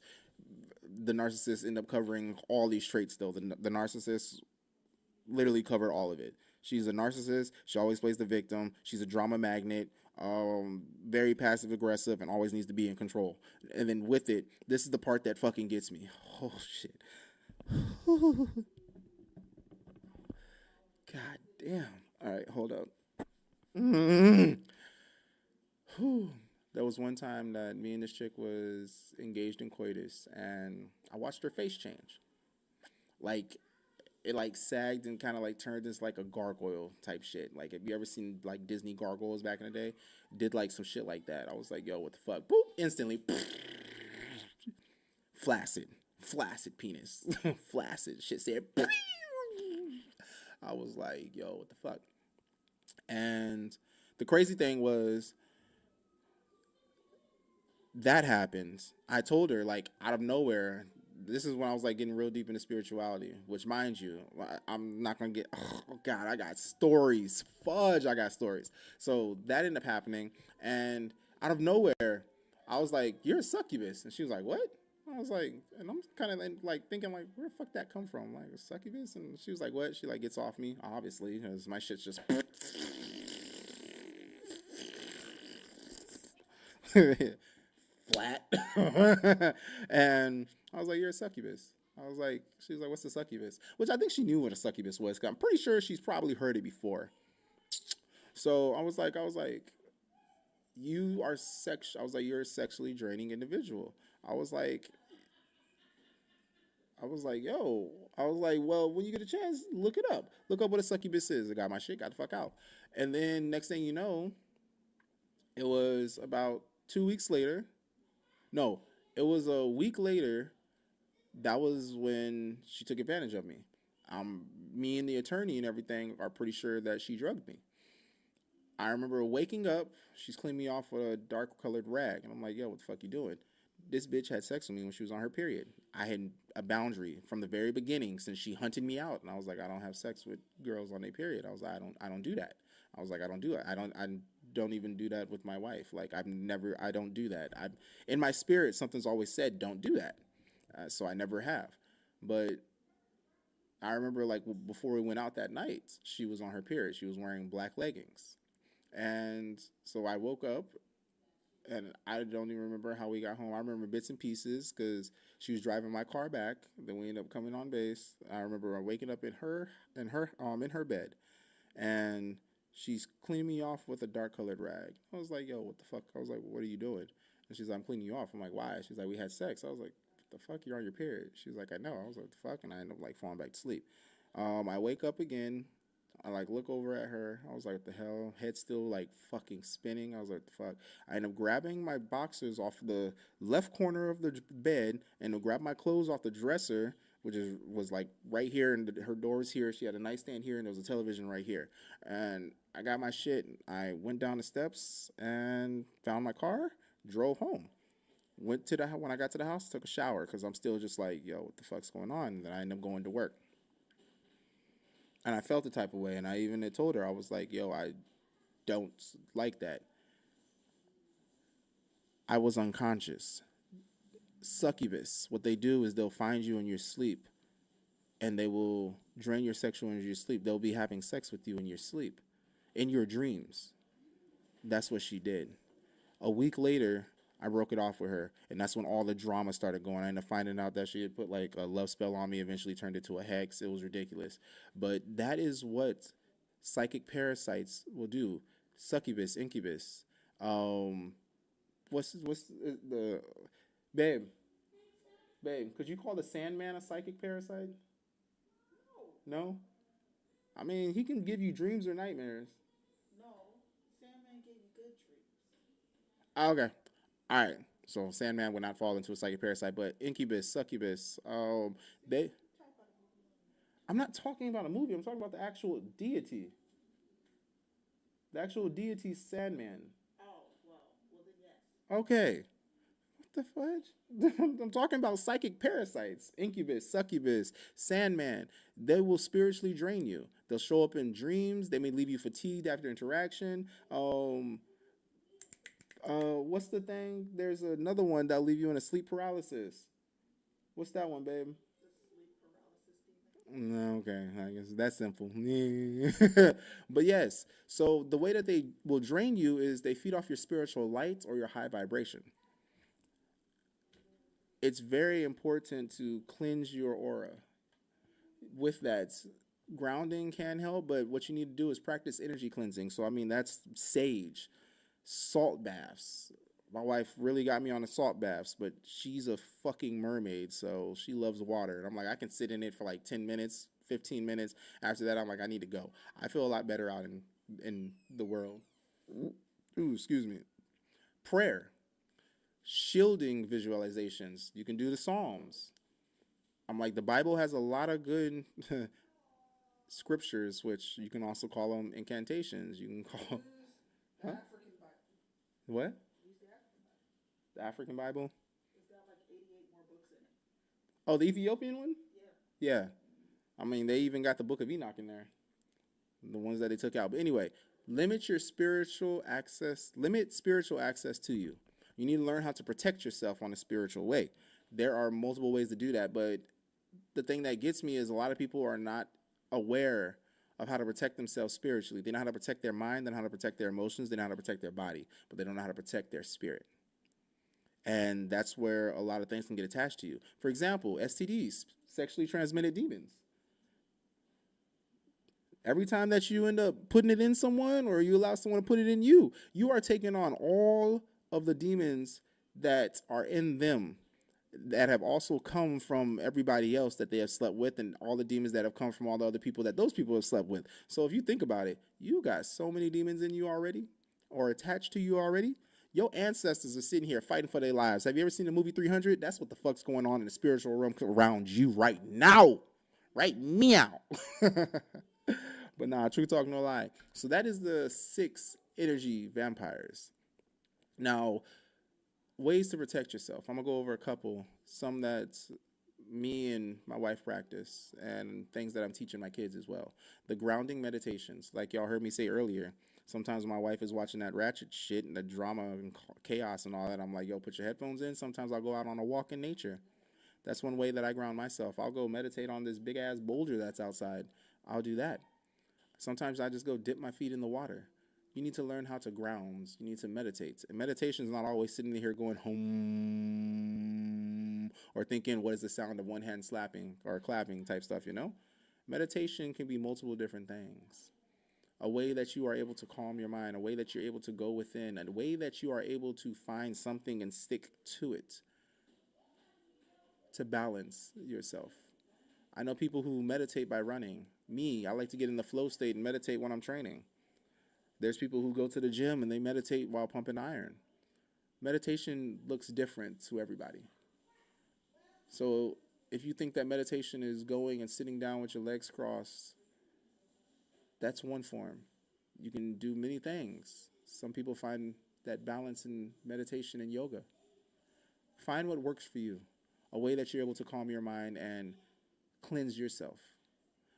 The narcissist end up covering all these traits. Still, the narcissist literally covered all of it. She's a narcissist. She always plays the victim. She's a drama magnet. Very passive aggressive and always needs to be in control. And then with it, this is the part that fucking gets me. Oh shit. God damn. All right, hold up. There was one time that me and this chick was engaged in coitus, and I watched her face change. Like it like sagged and kind of like turned into like a gargoyle type shit. Like, have you ever seen like Disney gargoyles back in the day? Did like some shit like that. I was like, yo, what the fuck? Boop! Instantly, flaccid penis, flaccid shit said. I was like, yo, what the fuck? And the crazy thing was that happened. I told her like out of nowhere. This is when I was like getting real deep into spirituality, which, mind you, I'm not gonna get. Oh God, I got stories. Fudge, I got stories. So that ended up happening, and out of nowhere, I was like, "You're a succubus," and she was like, "What?" I was like, and I'm kind of like thinking like, "Where the fuck that come from?" Like a succubus, and she was like, "What?" She like gets off me, obviously, because my shit's just. Flat. And I was like, "You're a succubus." I was like, she was like, "What's a succubus?" Which I think she knew what a succubus was. 'Cause I'm pretty sure she's probably heard it before. So you are sex. I was like, "You're a sexually draining individual." I was like, I was like, "Yo," I was like, "Well, when you get a chance, look it up. Look up what a succubus is." I got my shit, got the fuck out. And then next thing you know, it was about 2 weeks later. No, it was a week later. That was when she took advantage of me. Me and the attorney and everything are pretty sure that she drugged me. I remember waking up, she's cleaning me off with a dark colored rag, and I'm like, "Yo, what the fuck you doing?" This bitch had sex with me when she was on her period. I had a boundary from the very beginning since she hunted me out, and I was like, "I don't have sex with girls on their period." I was like, I don't do that." I was like, "I don't do it. I don't even do that with my wife. Like, I don't do that. In my spirit, something's always said, don't do that." So I never have. But I remember like before we went out that night, she was on her period. She was wearing black leggings. And so I woke up and I don't even remember how we got home. I remember bits and pieces because she was driving my car back. Then we ended up coming on base. I remember waking up in her bed, and she's cleaning me off with a dark colored rag. I was like, "Yo, what the fuck?" I was like, "What are you doing?" And she's like, "I'm cleaning you off." I'm like, "Why?" She's like, "We had sex." I was like, "What the fuck? You're on your period." She was like, "I know." I was like, "What the fuck?" And I ended up like falling back to sleep. I wake up again. I like look over at her. I was like, "What the hell?" Head still like fucking spinning. I was like, "What the fuck?" I end up grabbing my boxers off the left corner of the bed and grab my clothes off the dresser, which was like right here, and her door was here. She had a nightstand here, and there was a television right here. And I got my shit. I went down the steps and found my car. Drove home. Went to the When I got to the house, took a shower because I'm still just like, "Yo, what the fuck's going on?" And then I ended up going to work. And I felt the type of way, and I even had told her, I was like, "Yo, I don't like that." I was unconscious. Succubus, what they do is they'll find you in your sleep, and they will drain your sexual energy in your sleep. They'll be having sex with you in your sleep, in your dreams. That's what she did. A week later, I broke it off with her, and that's when all the drama started going. I ended up finding out that she had put like a love spell on me, eventually turned it to a hex. It was ridiculous. But that is what psychic parasites will do. Succubus, incubus. Um, what's the babe? Babe, could you call the Sandman a psychic parasite? No. I mean, he can give you dreams or nightmares. No, Sandman gave you good dreams. Ah, okay. All right. So Sandman would not fall into a psychic parasite, but incubus, succubus, they. I'm not talking about a movie. I'm talking about the actual deity. The actual deity Sandman. Oh, well then yes. Okay. What the fudge? I'm talking about psychic parasites. Incubus, succubus, Sandman. They will spiritually drain you. They'll show up in dreams. They may leave you fatigued after interaction. What's the thing? There's another one that'll leave you in a sleep paralysis. What's that one, babe? The sleep paralysis demon. No, okay, I guess that's simple. But yes, so the way that they will drain you is they feed off your spiritual light or your high vibration. It's very important to cleanse your aura. With that, grounding can help, but what you need to do is practice energy cleansing. So, I mean, that's sage, salt baths. My wife really got me on the salt baths, but she's a fucking mermaid, so she loves water. And I'm like, I can sit in it for like 10 minutes, 15 minutes. After that, I'm like, I need to go. I feel a lot better out in the world. Ooh, excuse me. Prayer, shielding visualizations. You can do the Psalms. I'm like, the Bible has a lot of good scriptures, which you can also call them incantations. You can call. Use the Huh? African Bible. What? Use the African Bible. The African Bible? It's got like 88 more books in it. Oh, the Ethiopian one? Yeah. Yeah. I mean, they even got the Book of Enoch in there. The ones that they took out. But anyway, limit spiritual access to you. You need to learn how to protect yourself on a spiritual way. There are multiple ways to do that, but the thing that gets me is a lot of people are not aware of how to protect themselves spiritually. They know how to protect their mind, they know how to protect their emotions, they know how to protect their body, but they don't know how to protect their spirit. And that's where a lot of things can get attached to you. For example, STDs, sexually transmitted demons. Every time that you end up putting it in someone or you allow someone to put it in you, you are taking on all of the demons that are in them that have also come from everybody else that they have slept with and all the demons that have come from all the other people that those people have slept with. So if you think about it, you got so many demons in you already or attached to you already. Your ancestors are sitting here fighting for their lives. Have you ever seen the movie 300? That's what the fuck's going on in the spiritual realm around you right now. Right meow. But nah, true talk, no lie. So that is the 6 energy vampires. Now, ways to protect yourself. I'm going to go over a couple. Some that me and my wife practice and things that I'm teaching my kids as well. The grounding meditations. Like y'all heard me say earlier, sometimes my wife is watching that ratchet shit and the drama and chaos and all that. I'm like, yo, put your headphones in. Sometimes I'll go out on a walk in nature. That's one way that I ground myself. I'll go meditate on this big-ass boulder that's outside. I'll do that. Sometimes I just go dip my feet in the water. You need to learn how to ground. You need to meditate. And meditation is not always sitting here going home or thinking, what is the sound of one hand slapping or clapping type stuff, you know? Meditation can be multiple different things. A way that you are able to calm your mind, a way that you're able to go within, a way that you are able to find something and stick to it to balance yourself. I know people who meditate by running. Me, I like to get in the flow state and meditate when I'm training. There's people who go to the gym and they meditate while pumping iron. Meditation looks different to everybody. So if you think that meditation is going and sitting down with your legs crossed, that's one form. You can do many things. Some people find that balance in meditation and yoga. Find what works for you, a way that you're able to calm your mind and cleanse yourself.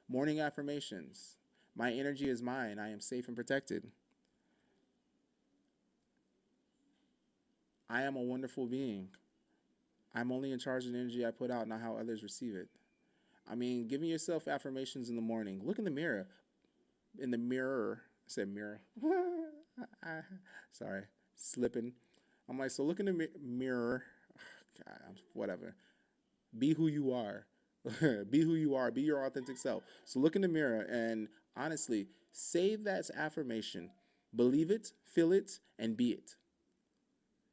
Morning affirmations. My energy is mine. I am safe and protected. I am a wonderful being. I'm only in charge of the energy I put out, not how others receive it. I mean, giving yourself affirmations in the morning. Look in the mirror. In the mirror. I said mirror. Sorry. Slipping. I'm like, so look in the mirror. God, whatever. Be who you are. Be who you are. Be your authentic self. So look in the mirror and honestly, say that affirmation. Believe it, feel it, and be it.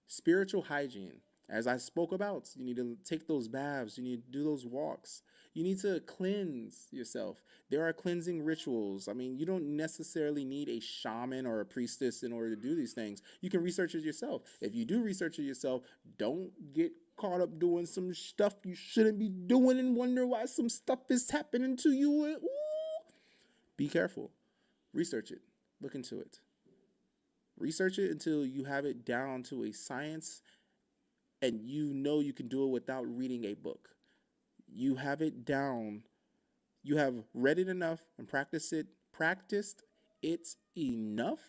Spiritual hygiene. As I spoke about, you need to take those baths. You need to do those walks. You need to cleanse yourself. There are cleansing rituals. I mean, you don't necessarily need a shaman or a priestess in order to do these things. You can research it yourself. If you do research it yourself, don't get caught up doing some stuff you shouldn't be doing and wonder why some stuff is happening to you. Ooh. Be careful. Research it. Look into it. Research it until you have it down to a science and you know you can do it without reading a book. You have it down. You have read it enough and practiced it enough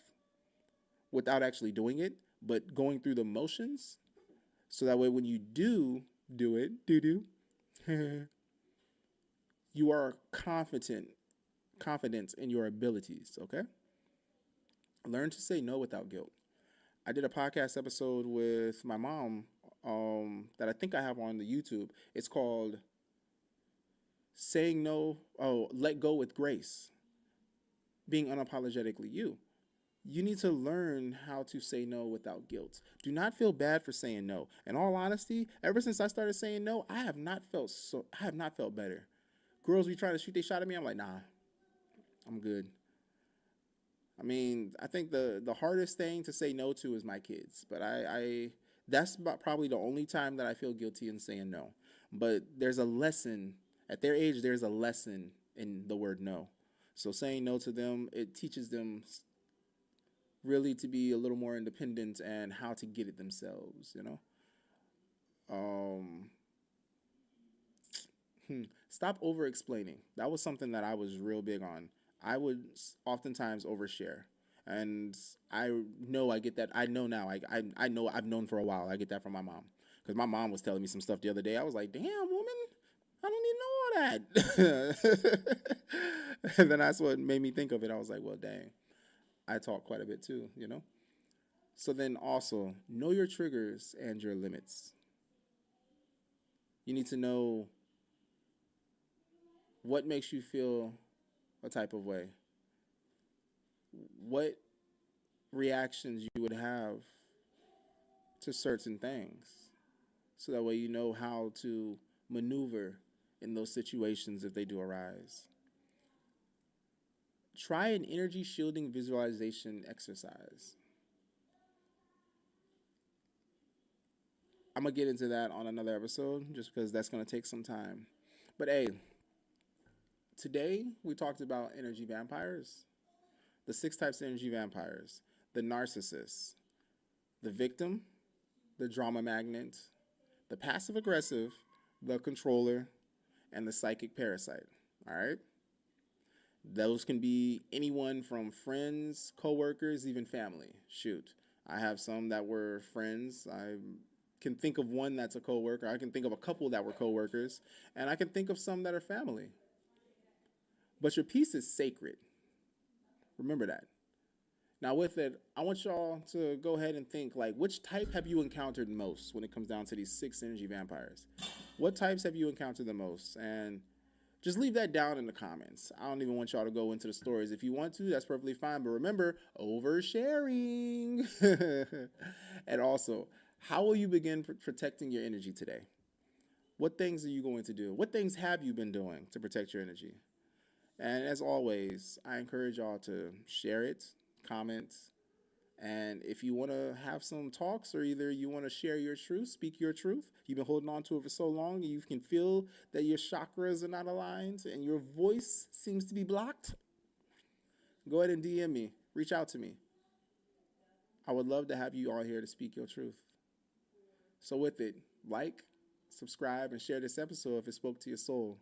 without actually doing it, but going through the motions. So that way when you do it, you are confident in your abilities, okay? Learn to say no without guilt. I did a podcast episode with my mom that I think I have on the YouTube. It's called Saying No, Let Go with Grace, being unapologetically you. You need to learn how to say no without guilt. Do not feel bad for saying no. In all honesty, ever since I started saying no, I have not felt better. Girls be trying to shoot their shot at me. I'm like, nah, I'm good. I mean, I think the hardest thing to say no to is my kids, but I that's probably the only time that I feel guilty in saying no. But there's a lesson at their age. There's a lesson in the word no. So saying no to them, it teaches them really to be a little more independent and how to get it themselves. Um, Stop over explaining. That was something that I was real big on. I would oftentimes overshare. And I know I get that. I know now. I know I've known for a while. I get that from my mom. Because my mom was telling me some stuff the other day. I was like, damn, woman, I don't need know all that. And then that's what made me think of it. I was like, well, dang, I talk quite a bit too. So then also, know your triggers and your limits. You need to know what makes you feel a type of way. What reactions you would have to certain things. So that way you know how to maneuver in those situations if they do arise. Try an energy shielding visualization exercise. I'm going to get into that on another episode just because that's going to take some time. But hey, today we talked about energy vampires. The 6 types of energy vampires: the narcissist, the victim, the drama magnet, the passive aggressive, the controller, and the psychic parasite. All right? Those can be anyone from friends, coworkers, even family. Shoot, I have some that were friends. I can think of one that's a coworker. I can think of a couple that were coworkers, and I can think of some that are family. But your peace is sacred. Remember that. Now, with it, I want y'all to go ahead and think, like, which type have you encountered most when it comes down to these 6 energy vampires? What types have you encountered the most? And just leave that down in the comments. I don't even want y'all to go into the stories. If you want to, that's perfectly fine. But remember, oversharing. And also, how will you begin protecting your energy today? What things are you going to do? What things have you been doing to protect your energy? And as always, I encourage y'all to share it, comment, and if you want to have some talks or either you want to share your truth, speak your truth, you've been holding on to it for so long, you can feel that your chakras are not aligned and your voice seems to be blocked, go ahead and DM me. Reach out to me. I would love to have you all here to speak your truth. So with it, like, subscribe, and share this episode if it spoke to your soul.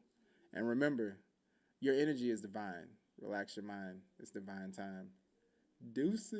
And remember, your energy is divine. Relax your mind. It's divine time. Deuces.